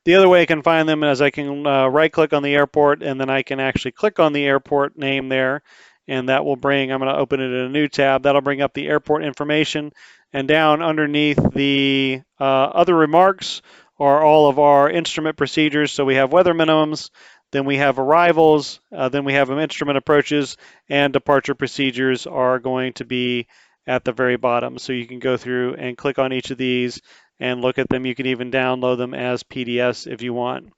The other way I can find them is I can right-click on the airport, and then I can actually click on the airport name there, and that will bring, I'm going to open it in a new tab, that'll bring up the airport information, and down underneath the other remarks are all of our instrument procedures. So we have weather minimums, then we have arrivals, then we have instrument approaches, and departure procedures are going to be at the very bottom. So you can go through and click on each of these and look at them. You can even download them as PDFs if you want.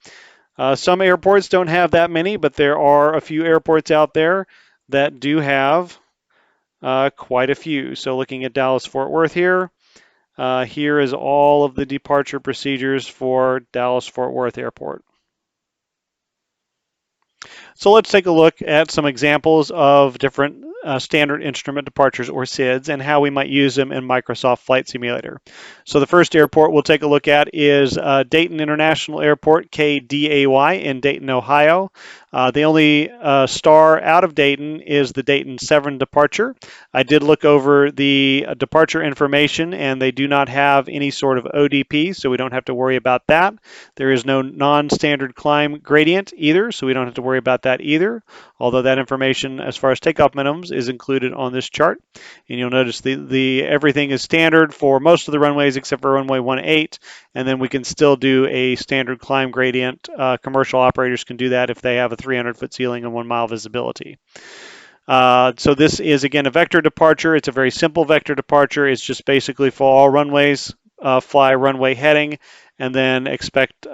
Some airports don't have that many, but there are a few airports out there that do have quite a few. So looking at Dallas-Fort Worth here, Here is all of the departure procedures for Dallas-Fort Worth Airport. So let's take a look at some examples of different standard instrument departures, or SIDs, and how we might use them in Microsoft Flight Simulator. So the first airport we'll take a look at is Dayton International Airport, KDAY, in Dayton, Ohio. The only star out of Dayton is the Dayton 7 departure. I did look over the departure information, and they do not have any sort of ODP, so we don't have to worry about that. There is no non-standard climb gradient either, so we don't have to worry about that either, although that information as far as takeoff minimums is included on this chart. And you'll notice the everything is standard for most of the runways except for runway 18, and then we can still do a standard climb gradient. Commercial operators can do that if they have a 300-foot ceiling and 1 mile visibility. So this is, again, a vector departure. It's a very simple vector departure. It's just basically for all runways, fly runway heading, and then expect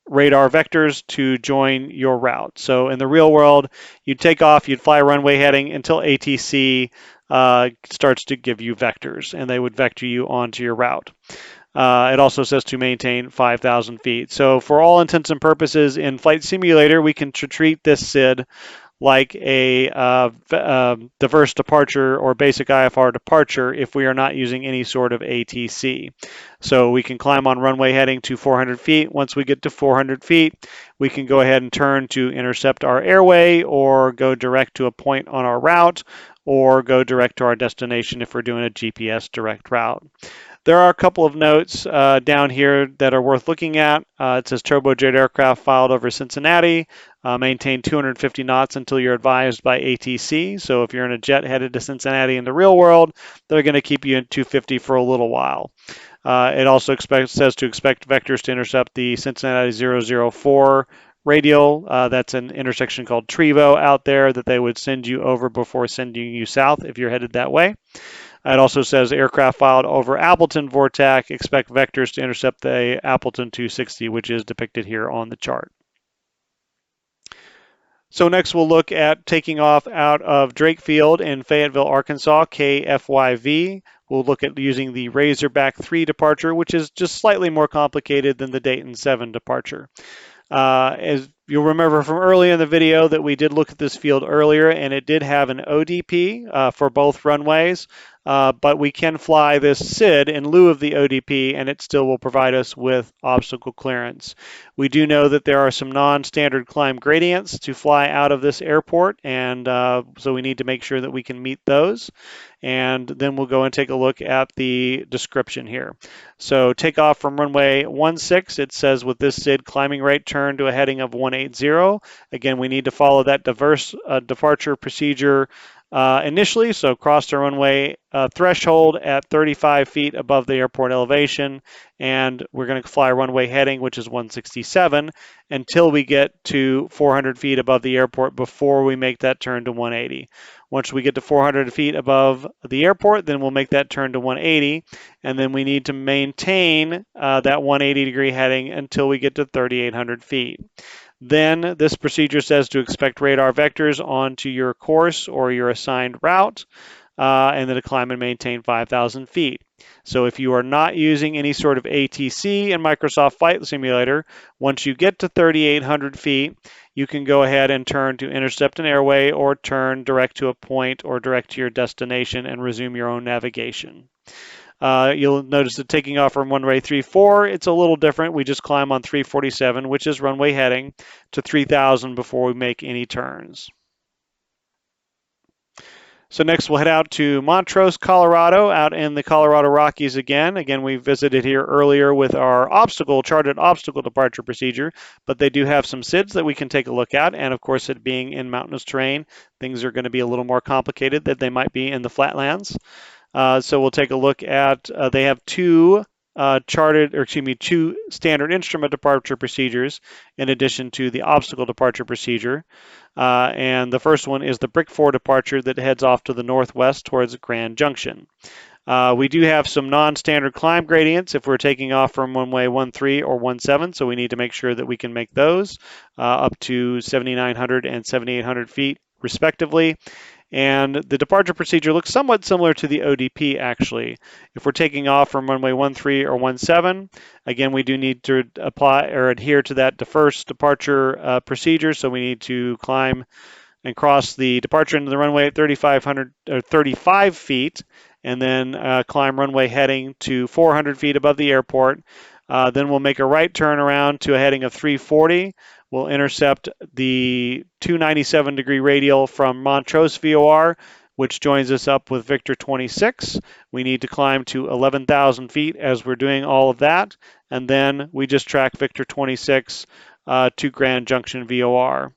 radar vectors to join your route. So in the real world, you'd take off, you'd fly runway heading until ATC starts to give you vectors, and they would vector you onto your route. It also says to maintain 5,000 feet. So for all intents and purposes in Flight Simulator, we can treat this SID like a diverse departure or basic IFR departure if we are not using any sort of ATC. So we can climb on runway heading to 400 feet. Once we get to 400 feet, we can go ahead and turn to intercept our airway, or go direct to a point on our route, or go direct to our destination if we're doing a GPS direct route. There are a couple of notes down here that are worth looking at. It says turbojet aircraft filed over Cincinnati, maintain 250 knots until you're advised by ATC. So if you're in a jet headed to Cincinnati in the real world, they're going to keep you at 250 for a little while. It also says to expect vectors to intercept the Cincinnati 004 radial. That's an intersection called Trevo out there that they would send you over before sending you south if you're headed that way. It also says aircraft filed over Appleton Vortac, expect vectors to intercept the Appleton 260, which is depicted here on the chart. So next we'll look at taking off out of Drake Field in Fayetteville, Arkansas, KFYV. We'll look at using the Razorback 3 departure, which is just slightly more complicated than the Dayton 7 departure. As you'll remember from earlier in the video that we did look at this field earlier, and it did have an ODP for both runways, but we can fly this SID in lieu of the ODP, and it still will provide us with obstacle clearance. We do know that there are some non-standard climb gradients to fly out of this airport, and so we need to make sure that we can meet those. And then we'll go and take a look at the description here. So takeoff from runway 16, it says with this SID climbing rate turn to a heading of 180. Again, we need to follow that diverse departure procedure initially, so cross the runway threshold at 35 feet above the airport elevation, and we're going to fly runway heading, which is 167, until we get to 400 feet above the airport before we make that turn to 180. Once we get to 400 feet above the airport, then we'll make that turn to 180, and then we need to maintain that 180 degree heading until we get to 3,800 feet. Then this procedure says to expect radar vectors onto your course or your assigned route, and then to climb and maintain 5,000 feet. So if you are not using any sort of ATC in Microsoft Flight Simulator, once you get to 3,800 feet, you can go ahead and turn to intercept an airway, or turn direct to a point or direct to your destination and resume your own navigation. You'll notice that taking off from runway 34, it's a little different. We just climb on 347, which is runway heading, to 3,000 before we make any turns. So next we'll head out to Montrose, Colorado, out in the Colorado Rockies again. Again, we visited here earlier with our charted obstacle departure procedure, but they do have some SIDs that we can take a look at. And of course, it being in mountainous terrain, things are going to be a little more complicated than they might be in the flatlands. So we'll take a look at, they have two standard instrument departure procedures in addition to the obstacle departure procedure. And the first one is the Brick 4 departure that heads off to the northwest towards Grand Junction. We do have some non-standard climb gradients if we're taking off from runway 13 or 17, so we need to make sure that we can make those up to 7,900 and 7,800 feet respectively. And the departure procedure looks somewhat similar to the ODP, actually. If we're taking off from runway 13 or 17, again, we do need to apply or adhere to that first departure procedure. So we need to climb and cross the departure into the runway at 3,500 or 35 feet, and then climb runway heading to 400 feet above the airport. Then we'll make a right turn around to a heading of 340. We'll intercept the 297 degree radial from Montrose VOR, which joins us up with Victor 26. We need to climb to 11,000 feet as we're doing all of that, and then we just track Victor 26 to Grand Junction VOR.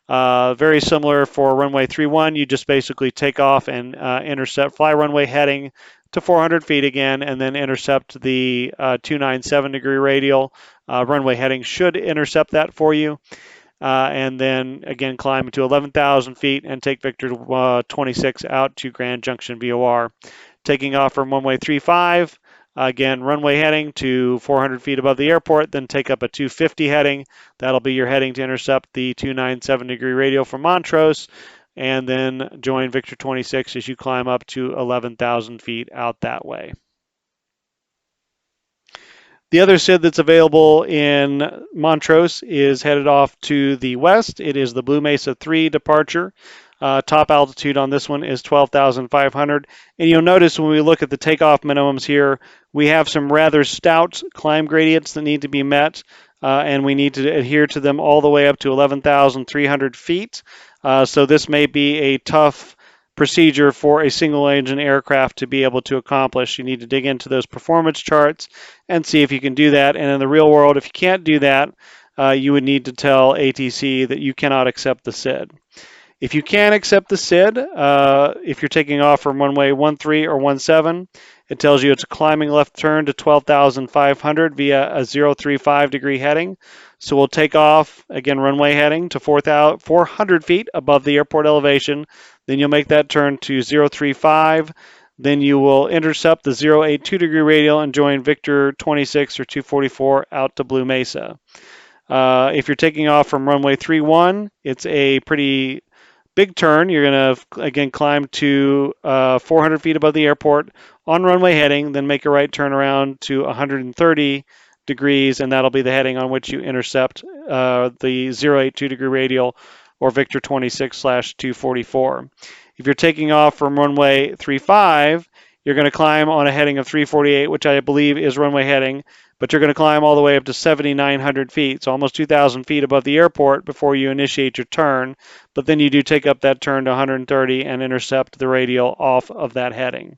Very similar for runway 31, you just basically take off and intercept, fly runway heading to 400 feet again, and then intercept the 297 degree radial. Runway heading should intercept that for you. And then again climb to 11,000 feet and take Victor 26 out to Grand Junction VOR. Taking off from runway 35, again runway heading to 400 feet above the airport, then take up a 250 heading. That'll be your heading to intercept the 297 degree radial from Montrose, and then join Victor 26 as you climb up to 11,000 feet out that way. The other SID that's available in Montrose is headed off to the west. It is the Blue Mesa 3 departure. Top altitude on this one is 12,500. And you'll notice when we look at the takeoff minimums here, we have some rather stout climb gradients that need to be met, and we need to adhere to them all the way up to 11,300 feet. So this may be a tough procedure for a single engine aircraft to be able to accomplish. You need to dig into those performance charts and see if you can do that. And in the real world, if you can't do that, you would need to tell ATC that you cannot accept the SID. If you can accept the SID, if you're taking off from runway 13 or 17, it tells you it's a climbing left turn to 12,500 via a 035 degree heading. So we'll take off, again, runway heading to 400 feet above the airport elevation. Then you'll make that turn to 035. Then you will intercept the 082 degree radial and join Victor 26 or 244 out to Blue Mesa. If you're taking off from runway 31, it's a pretty big turn. You're going to, again, climb to 400 feet above the airport on runway heading, then make a right turn around to 130 degrees, and that'll be the heading on which you intercept the 082 degree radial or Victor 26/244. If you're taking off from runway 35, you're going to climb on a heading of 348, which I believe is runway heading, but you're going to climb all the way up to 7,900 feet, so almost 2,000 feet above the airport before you initiate your turn. But then you do take up that turn to 130 and intercept the radial off of that heading.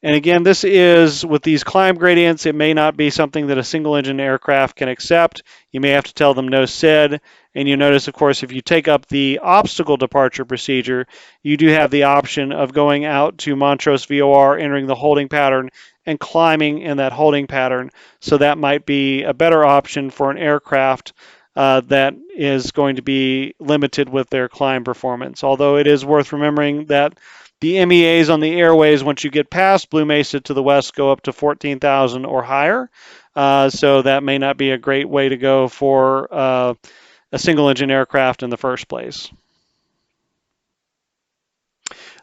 And again, this is, with these climb gradients, it may not be something that a single engine aircraft can accept. You may have to tell them no SID. And you notice, of course, if you take up the obstacle departure procedure, you do have the option of going out to Montrose VOR, entering the holding pattern, and climbing in that holding pattern. So that might be a better option for an aircraft that is going to be limited with their climb performance. Although it is worth remembering that the MEAs on the airways, once you get past Blue Mesa to the west, go up to 14,000 or higher. So that may not be a great way to go for a single engine aircraft in the first place.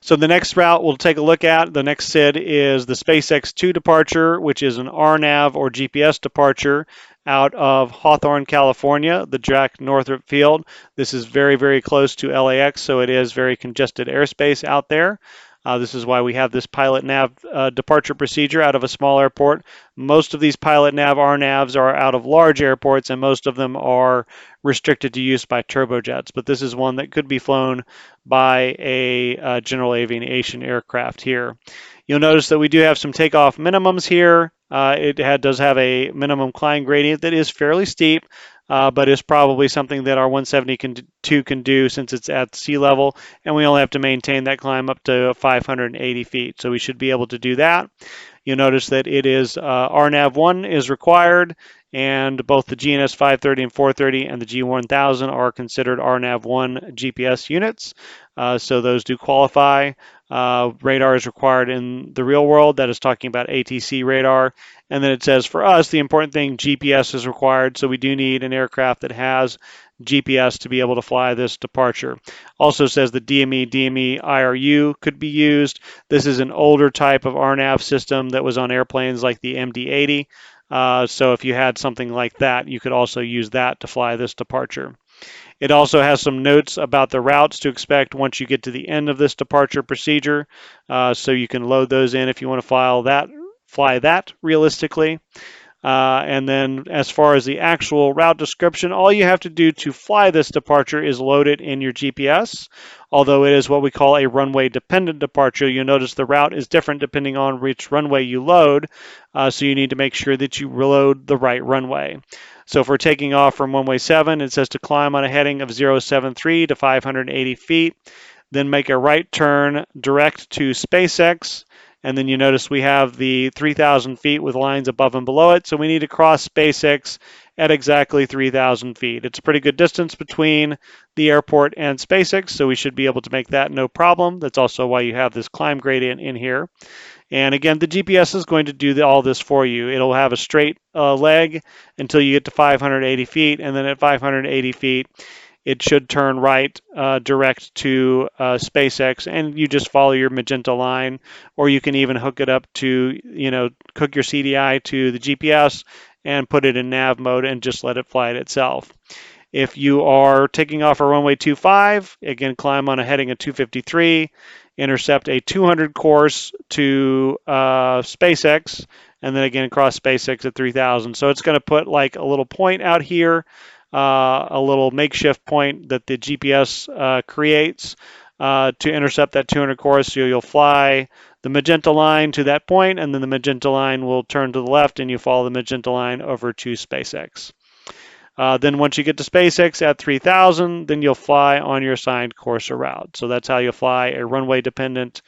So the next route we'll take a look at, the next SID, is the SpaceX 2 departure, which is an RNAV or GPS departure out of Hawthorne, California, the Jack Northrop Field. This is very, very close to LAX, so it is very congested airspace out there. This is why we have this pilot nav departure procedure out of a small airport. Most of these pilot nav RNAVs are out of large airports, and most of them are restricted to use by turbojets. But this is one that could be flown by a general aviation aircraft here. You'll notice that we do have some takeoff minimums here. It does have a minimum climb gradient that is fairly steep, but is probably something that our 172 can do since it's at sea level, and we only have to maintain that climb up to 580 feet. So we should be able to do that. You'll notice that it is RNAV 1 is required, and both the GNS 530 and 430 and the G1000 are considered RNAV 1 GPS units. So those do qualify. Radar is required in the real world. That is talking about ATC radar. And then it says for us, the important thing, GPS is required. So we do need an aircraft that has GPS to be able to fly this departure. Also says the DME IRU could be used. This is an older type of RNAV system that was on airplanes like the MD-80. So if you had something like that, you could also use that to fly this departure. It also has some notes about the routes to expect once you get to the end of this departure procedure, so you can load those in if you want to fly that realistically. And then as far as the actual route description, all you have to do to fly this departure is load it in your GPS. Although it is what we call a runway dependent departure, you'll notice the route is different depending on which runway you load. So you need to make sure that you load the right runway. So if we're taking off from runway 7, it says to climb on a heading of 073 to 580 feet, then make a right turn direct to SpaceX. And then you notice we have the 3,000 feet with lines above and below it. So we need to cross SpaceX at exactly 3,000 feet. It's a pretty good distance between the airport and SpaceX, so we should be able to make that no problem. That's also why you have this climb gradient in here. And again, the GPS is going to do all this for you. It'll have a straight leg until you get to 580 feet, and then at 580 feet, it should turn right direct to SpaceX, and you just follow your magenta line, or you can even hook it up to, hook your CDI to the GPS and put it in nav mode and just let it fly it itself. If you are taking off a runway 25, again, climb on a heading of 253, intercept a 200 course to SpaceX, and then again cross SpaceX at 3,000. So it's going to put like a little point out here, a little makeshift point that the GPS creates to intercept that 200 course. So you'll fly the magenta line to that point, and then the magenta line will turn to the left, and you follow the magenta line over to SpaceX. Then once you get to SpaceX at 3,000, then you'll fly on your assigned course or route. So that's how you fly a runway-dependent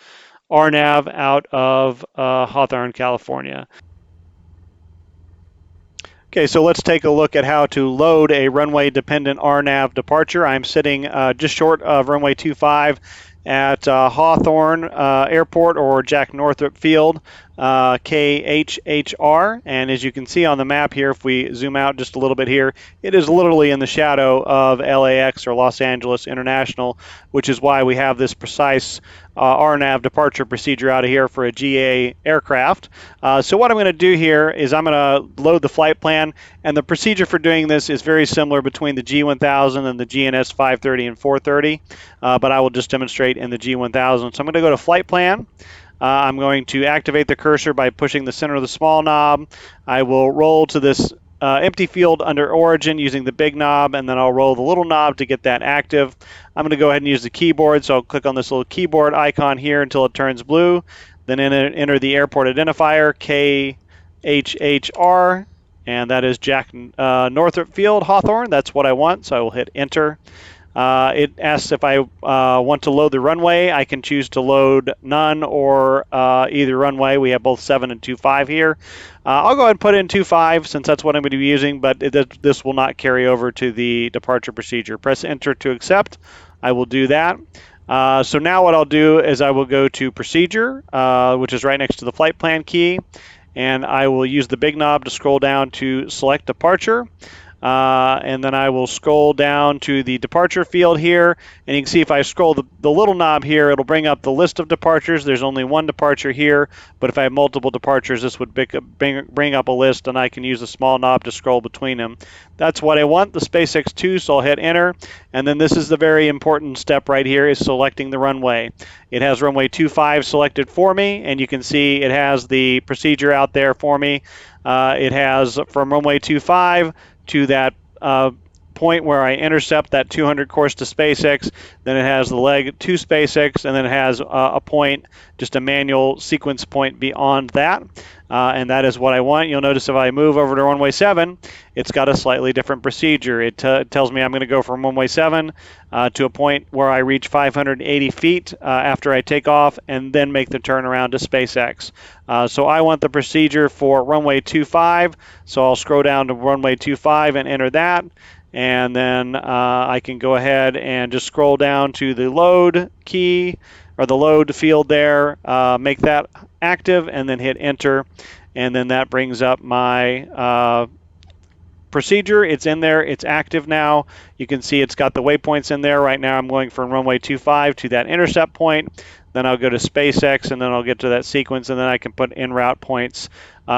RNAV out of Hawthorne, California. Okay, so let's take a look at how to load a runway-dependent RNAV departure. I'm sitting just short of runway 25 at Hawthorne Airport, or Jack Northrop Field, KHHR. And as you can see on the map here, if we zoom out just a little bit here, it is literally in the shadow of LAX, or Los Angeles International, which is why we have this precise RNAV departure procedure out of here for a GA aircraft. So what I'm going to do here is I'm going to load the flight plan, and the procedure for doing this is very similar between the G1000 and the GNS 530 and 430, but I will just demonstrate in the G1000. So I'm going to go to flight plan. I'm going to activate the cursor by pushing the center of the small knob. I will roll to this empty field under origin using the big knob, and then I'll roll the little knob to get that active. I'm going to go ahead and use the keyboard, so I'll click on this little keyboard icon here until it turns blue, then enter the airport identifier, KHHR, and that is Jack Northrop Field, Hawthorne. That's what I want, so I will hit enter. It asks if I want to load the runway. I can choose to load none or either runway. We have both 7 and 25 here. I'll go ahead and put in 25 since that's what I'm going to be using, but this will not carry over to the departure procedure. Press enter to accept. I will do that. So now what I'll do is I will go to procedure, which is right next to the flight plan key, and I will use the big knob to scroll down to select departure. And then I will scroll down to the departure field here, and you can see if I scroll the little knob here, it'll bring up the list of departures. There's only one departure here, but if I have multiple departures, this would bring up a list, and I can use the small knob to scroll between them. That's what I want, the SpaceX 2, so I'll hit enter, and then this is the very important step right here, is selecting the runway. It has runway 25 selected for me, and you can see it has the procedure out there for me. It has from runway 25 to that point where I intercept that 200 course to SpaceX, then it has the leg to SpaceX, and then it has a point, just a manual sequence point beyond that, and that is what I want. You'll notice if I move over to runway 7, it's got a slightly different procedure. It tells me I'm going to go from runway 7 to a point where I reach 580 feet after I take off, and then make the turn around to SpaceX. So I want the procedure for runway 25, so I'll scroll down to runway 25 and enter that. And then I can go ahead and just scroll down to the load key, or the load field there, make that active, and then hit enter. And then that brings up my procedure. It's in there. It's active now. You can see it's got the waypoints in there. Right now I'm going from runway 25 to that intercept point. Then I'll go to SpaceX, and then I'll get to that sequence, and then I can put en route points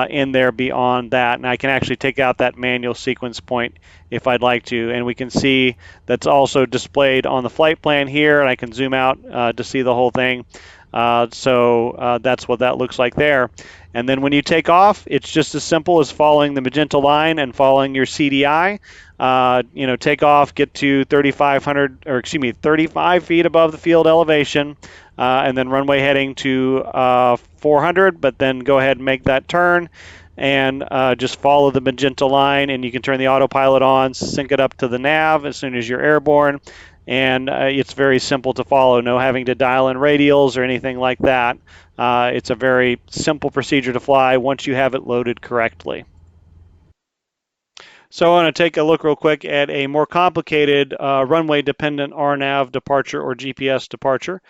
in there beyond that. And I can actually take out that manual sequence point if I'd like to. And we can see that's also displayed on the flight plan here, and I can zoom out to see the whole thing. So that's what that looks like there. And then when you take off, it's just as simple as following the magenta line and following your CDI. Take off, get to 35 feet above the field elevation, and then runway heading to 400, but then go ahead and make that turn and just follow the magenta line, and you can turn the autopilot on, sync it up to the nav as soon as you're airborne, and it's very simple to follow, no having to dial in radials or anything like that. It's a very simple procedure to fly once you have it loaded correctly. So I want to take a look real quick at a more complicated runway-dependent RNAV departure or GPS departure.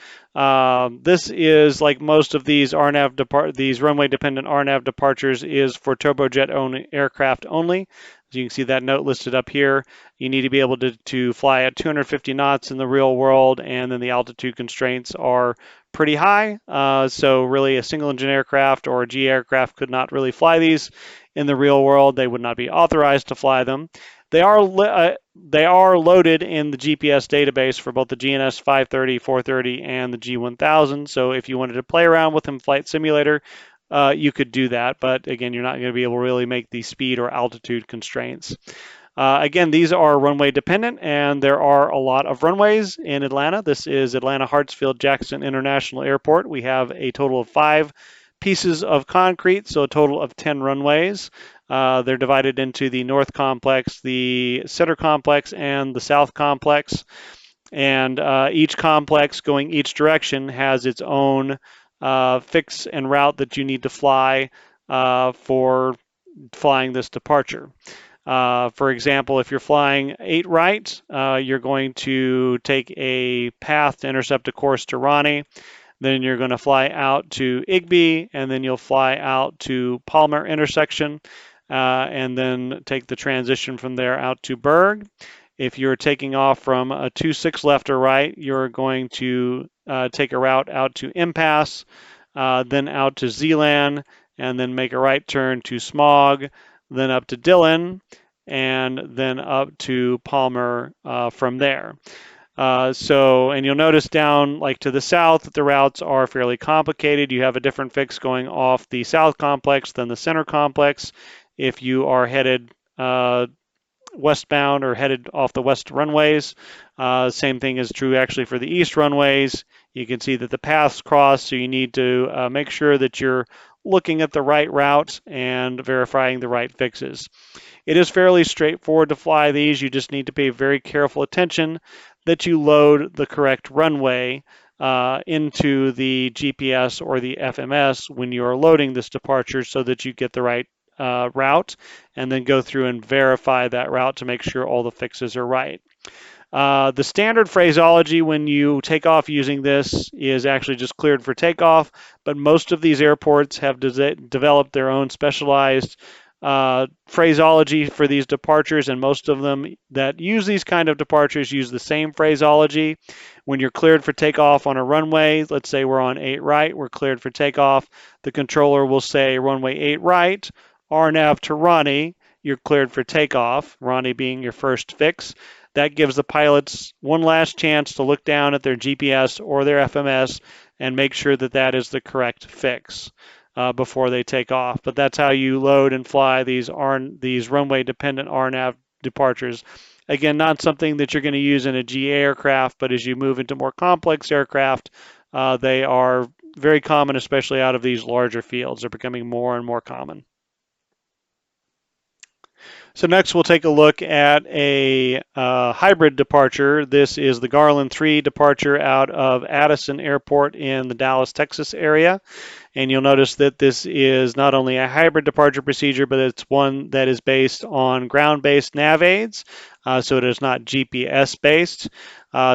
This is, like most of these runway-dependent RNAV departures, is for turbojet aircraft only. As you can see that note listed up here. You need to be able to fly at 250 knots in the real world, and then the altitude constraints are pretty high. So really a single engine aircraft or a G aircraft could not really fly these in the real world. They would not be authorized to fly them. They are loaded in the GPS database for both the GNS 530, 430, and the G1000. So if you wanted to play around with them, Flight Simulator, you could do that. But again, you're not going to be able to really make the speed or altitude constraints. Again, these are runway dependent, and there are a lot of runways in Atlanta. This is Atlanta Hartsfield Jackson International Airport. We have a total of 5 pieces of concrete, so a total of 10 runways. They're divided into the North Complex, the Center Complex, and the South Complex. And each complex going each direction has its own fix and route that you need to fly for flying this departure. For example, if you're flying 8 right, you're going to take a path to intercept a course to Raleigh. Then you're going to fly out to Igby, and then you'll fly out to Palmer intersection, and then take the transition from there out to Berg. If you're taking off from a 26 left or right, you're going to take a route out to Impasse, then out to Zeeland, and then make a right turn to Smog, then up to Dillon, and then up to Palmer from there. And you'll notice down like to the south that the routes are fairly complicated. You have a different fix going off the south complex than the center complex. If you are headed westbound or headed off the west runways, same thing is true actually for the east runways. You can see that the paths cross, so you need to make sure that you're looking at the right route and verifying the right fixes. It is fairly straightforward to fly these. You just need to pay very careful attention that you load the correct runway into the GPS or the FMS when you are loading this departure so that you get the right route, and then go through and verify that route to make sure all the fixes are right. The standard phraseology when you take off using this is actually just cleared for takeoff, but most of these airports have developed their own specialized phraseology for these departures, and most of them that use these kind of departures use the same phraseology. When you're cleared for takeoff on a runway, let's say we're on 8 right, we're cleared for takeoff, the controller will say runway 8 right, RNAV to Ronnie, you're cleared for takeoff, Ronnie being your first fix. That gives the pilots one last chance to look down at their GPS or their FMS and make sure that that is the correct fix before they take off. But that's how you load and fly these runway-dependent RNAV departures. Again, not something that you're going to use in a GA aircraft, but as you move into more complex aircraft, they are very common, especially out of these larger fields. They're becoming more and more common. So next we'll take a look at a hybrid departure. This is the Garland 3 departure out of Addison Airport in the Dallas, Texas area. And you'll notice that this is not only a hybrid departure procedure, but it's one that is based on ground-based nav aids. So it is not GPS-based.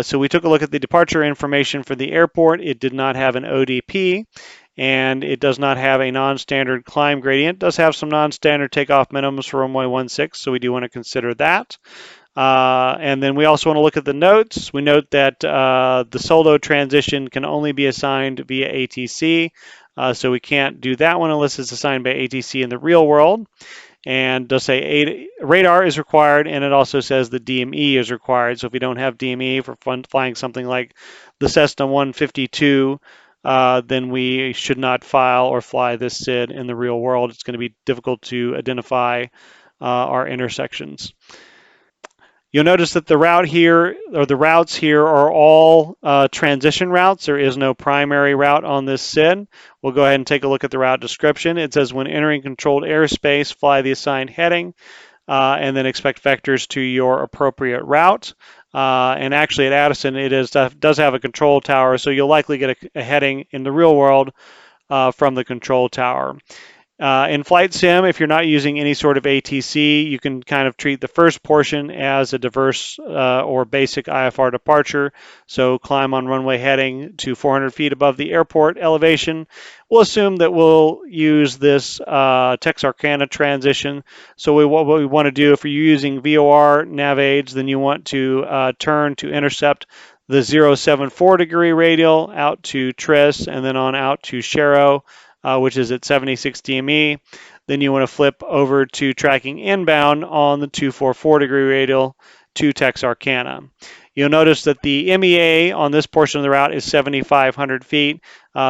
So we took a look at the departure information for the airport. It did not have an ODP. and it does not have a non-standard climb gradient. It does have some non-standard takeoff minimums for runway 16, so we do want to consider that. And then we also want to look at the notes. We note that the solo transition can only be assigned via ATC, so we can't do that one unless it's assigned by ATC in the real world. And does say radar is required, and it also says the DME is required. So if we don't have DME for flying something like the Cessna 152, then we should not file or fly this SID in the real world. It's going to be difficult to identify our intersections. You'll notice that the route here, or the routes here, are all transition routes. There is no primary route on this SID. We'll go ahead and take a look at the route description. It says when entering controlled airspace, fly the assigned heading, and then expect vectors to your appropriate route. And actually at Addison, it does have a control tower, so you'll likely get a heading in the real world from the control tower. In Flight Sim, if you're not using any sort of ATC, you can kind of treat the first portion as a diverse or basic IFR departure. So climb on runway heading to 400 feet above the airport elevation. We'll assume that we'll use this Texarkana transition. So what we want to do, if you're using VOR nav aids, then you want to turn to intercept the 074 degree radial out to Tris and then on out to Sharrow, which is at 76 DME. Then you want to flip over to tracking inbound on the 244 degree radial to Texarkana. You'll notice that the MEA on this portion of the route is 7,500 feet.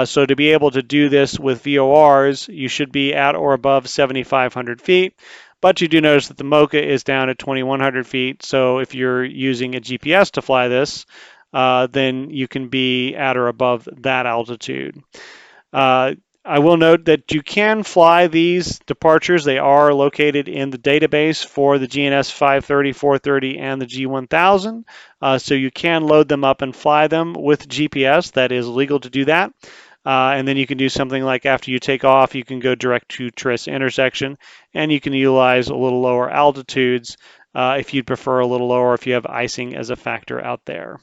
So to be able to do this with VORs, you should be at or above 7,500 feet. But you do notice that the MOCA is down at 2,100 feet. So if you're using a GPS to fly this, then you can be at or above that altitude. I will note that you can fly these departures. They are located in the database for the GNS 530, 430, and the G1000. So you can load them up and fly them with GPS. That is legal to do that. And then you can do something like after you take off, you can go direct to Tris intersection, and you can utilize a little lower altitudes if you'd prefer a little lower if you have icing as a factor out there.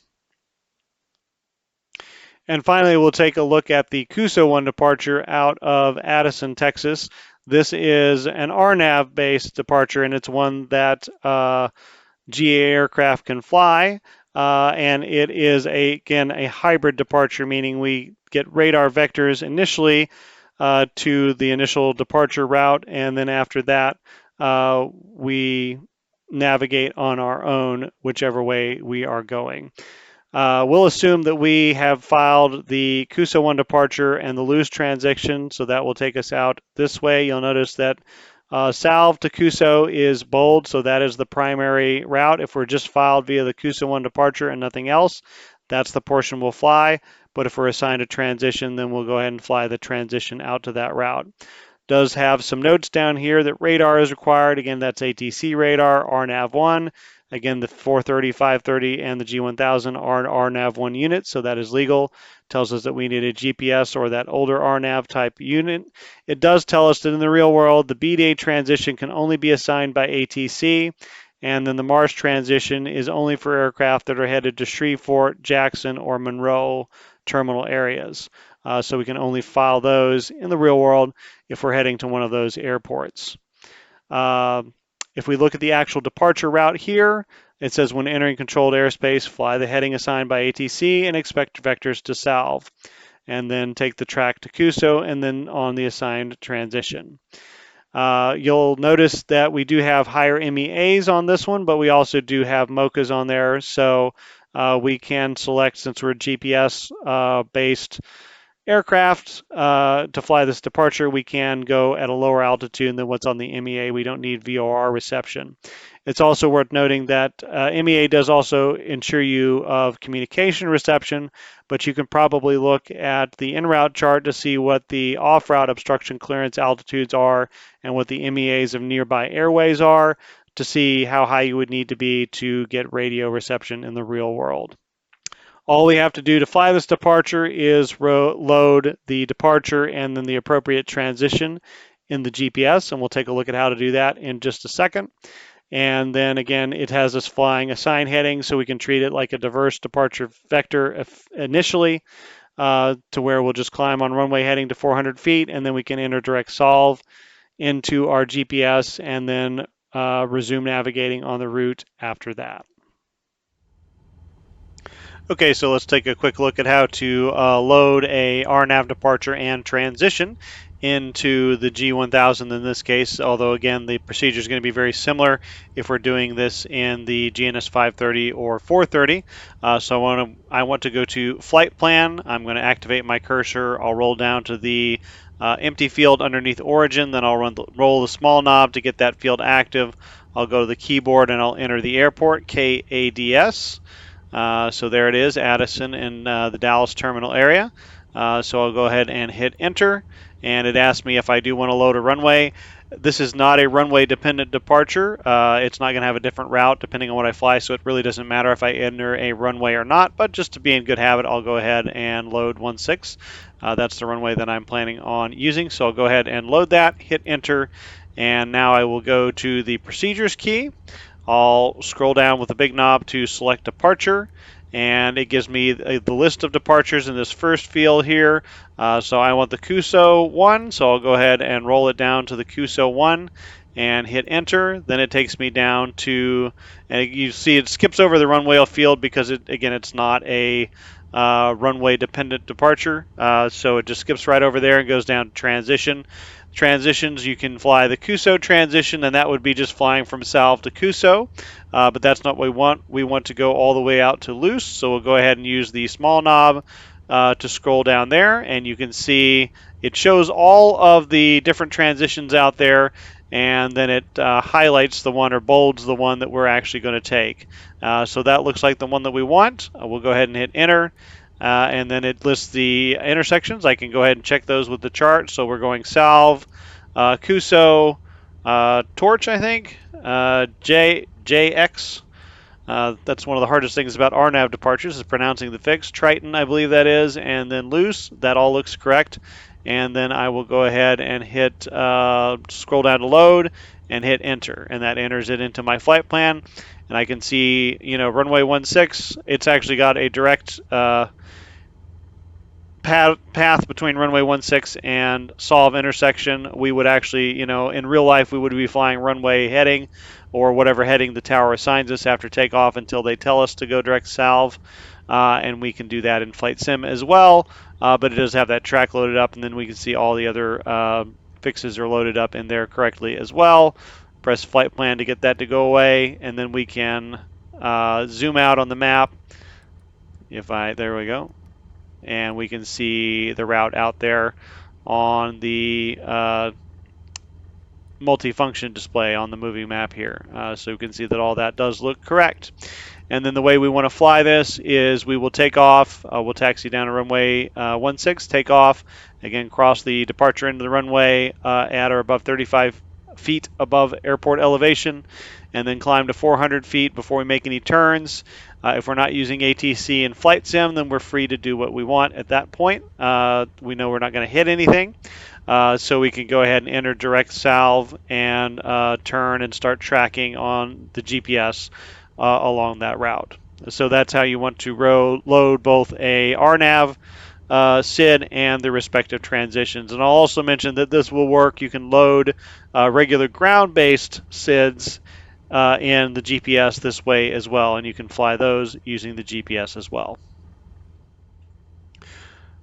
And finally, we'll take a look at the CUSO 1 departure out of Addison, Texas. This is an RNAV-based departure, and it's one that GA aircraft can fly. And it is, again, a hybrid departure, meaning we get radar vectors initially to the initial departure route, and then after that, we navigate on our own, whichever way we are going. We'll assume that we have filed the CUSO 1 departure and the loose transition, so that will take us out this way. You'll notice that salve to CUSO is bold, so that is the primary route. If we're just filed via the CUSO 1 departure and nothing else, that's the portion we'll fly. But if we're assigned a transition, then we'll go ahead and fly the transition out to that route. Does have some notes down here that radar is required. Again, that's ATC radar, RNAV1. Again, the 430, 530, and the G1000 are RNAV1 units, so that is legal. Tells us that we need a GPS or that older RNAV type unit. It does tell us that in the real world, the B-Day transition can only be assigned by ATC, and then the Mars transition is only for aircraft that are headed to Shreveport, Jackson, or Monroe terminal areas. So we can only file those in the real world if we're heading to one of those airports. If we look at the actual departure route here, it says when entering controlled airspace, fly the heading assigned by ATC and expect vectors to salve, and then take the track to CUSO and then on the assigned transition. You'll notice that we do have higher MEAs on this one, but we also do have MOCAs on there, so we can select, since we're GPS-based aircraft, to fly this departure, we can go at a lower altitude than what's on the MEA. We don't need VOR reception. It's also worth noting that MEA does also ensure you of communication reception, but you can probably look at the en route chart to see what the off-route obstruction clearance altitudes are and what the MEAs of nearby airways are to see how high you would need to be to get radio reception in the real world. All we have to do to fly this departure is load the departure and then the appropriate transition in the GPS, and we'll take a look at how to do that in just a second. And then again, it has us flying assigned heading, so we can treat it like a diverse departure vector initially. to where we'll just climb on runway heading to 400 feet, and then we can enter direct solve into our GPS and then resume navigating on the route after that. Okay, so let's take a quick look at how to load a RNAV departure and transition into the G1000 in this case, although again the procedure is going to be very similar if we're doing this in the GNS 530 or 430. So I want to go to flight plan. I'm going to activate my cursor. I'll roll down to the empty field underneath origin, then I'll roll the small knob to get that field active. I'll go to the keyboard and I'll enter the airport, KADS. So there it is, Addison in the Dallas terminal area. So I'll go ahead and hit enter, and it asks me if I do want to load a runway. This is not a runway dependent departure. It's not going to have a different route depending on what I fly, so it really doesn't matter if I enter a runway or not, but just to be in good habit, I'll go ahead and load 16. That's the runway that I'm planning on using, so I'll go ahead and load that, hit enter, and now I will go to the procedures key. I'll scroll down with the big knob to select departure, and it gives me the list of departures in this first field here. So I want the CUSO 1, so I'll go ahead and roll it down to the CUSO 1 and hit enter. Then it takes me down to, and you see it skips over the runway field because it's not a runway dependent departure. So it just skips right over there and goes down to transition. Transitions, you can fly the CUSO transition, and that would be just flying from salve to CUSO, but that's not what we want. We want to go all the way out to loose, so we'll go ahead and use the small knob to scroll down there, and you can see it shows all of the different transitions out there, and then it highlights the one or bolds the one that we're actually going to take. So that looks like the one that we want. We'll go ahead and hit enter. And then it lists the intersections. I can go ahead and check those with the chart. So we're going salve, CUSO, torch, I think, JX. That's one of the hardest things about RNAV departures is pronouncing the fix. Triton, I believe that is, and then loose. That all looks correct. And then I will go ahead and hit scroll down to load and hit enter, and that enters it into my flight plan. And I can see, runway 16. It's actually got a direct path between runway 16 and solve intersection. We would actually, in real life, we would be flying runway heading or whatever heading the tower assigns us after takeoff until they tell us to go direct salve. And we can do that in Flight Sim as well, but it does have that track loaded up, and then we can see all the other fixes are loaded up in there correctly as well. Press flight plan to get that to go away, and then we can zoom out on the map. There we go. And we can see the route out there on the multifunction display on the moving map here. So you can see that all that does look correct. And then the way we want to fly this is we will take off. We'll taxi down to runway 16, take off, again cross the departure into the runway at or above 35 feet above airport elevation, and then climb to 400 feet before we make any turns. If we're not using ATC and Flight Sim, then we're free to do what we want at that point. We know we're not going to hit anything, so we can go ahead and enter direct salve and turn and start tracking on the GPS along that route. So that's how you want to load both a RNAV SID and the respective transitions. And I'll also mention that this will work. You can load regular ground-based SIDs in the GPS this way as well, and you can fly those using the GPS as well.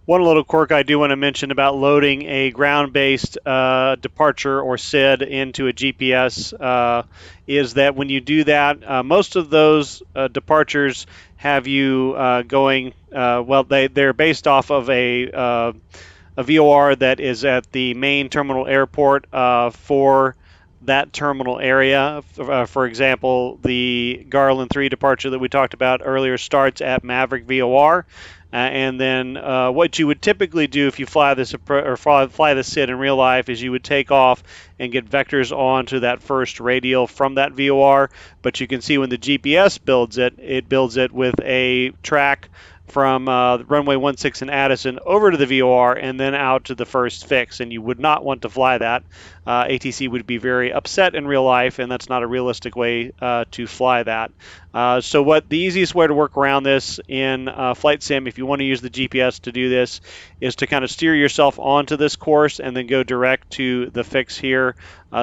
One little quirk I do want to mention about loading a ground-based departure or SID into a GPS is that when you do that, most of those departures have you going, they're based off of a VOR that is at the main terminal airport for that terminal area. For example, the Garland 3 departure that we talked about earlier starts at Maverick VOR. And then what you would typically do if you fly this fly the SID in real life is you would take off and get vectors onto that first radial from that VOR. But you can see when the GPS builds it, it builds it with a track from runway 16 in Addison over to the VOR and then out to the first fix, and you would not want to fly that. ATC would be very upset in real life, and that's not a realistic way to fly that. So what the easiest way to work around this in Flight Sim, if you want to use the GPS to do this, is to kind of steer yourself onto this course and then go direct to the fix here.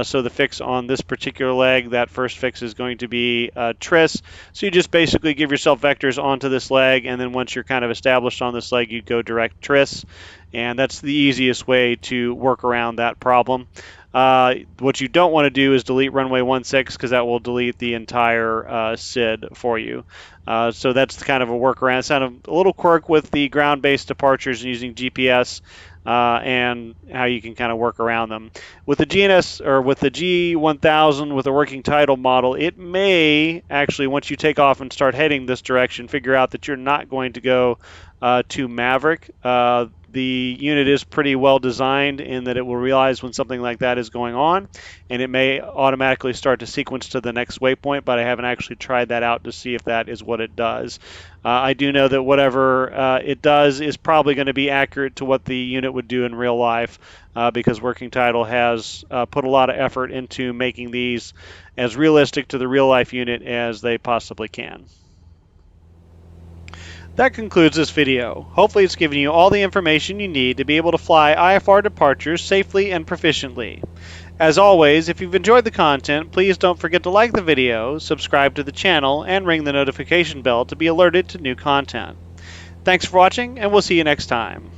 So the fix on this particular leg, that first fix is going to be tris. So you just basically give yourself vectors onto this leg, and then once you're kind of established on this leg, you go direct tris. And that's the easiest way to work around that problem. What you don't want to do is delete runway 16 because that will delete the entire SID for you. So that's kind of a workaround. It's kind of a little quirk with the ground-based departures using GPS and how you can kind of work around them. With the GNS or with the G1000 with a working title model, it may actually, once you take off and start heading this direction, figure out that you're not going to go to Maverick. The unit is pretty well designed in that it will realize when something like that is going on, and it may automatically start to sequence to the next waypoint, but I haven't actually tried that out to see if that is what it does. I do know that whatever it does is probably going to be accurate to what the unit would do in real life, because Working Title has put a lot of effort into making these as realistic to the real life unit as they possibly can. That concludes this video. Hopefully it's given you all the information you need to be able to fly IFR departures safely and proficiently. As always, if you've enjoyed the content, please don't forget to like the video, subscribe to the channel, and ring the notification bell to be alerted to new content. Thanks for watching, and we'll see you next time.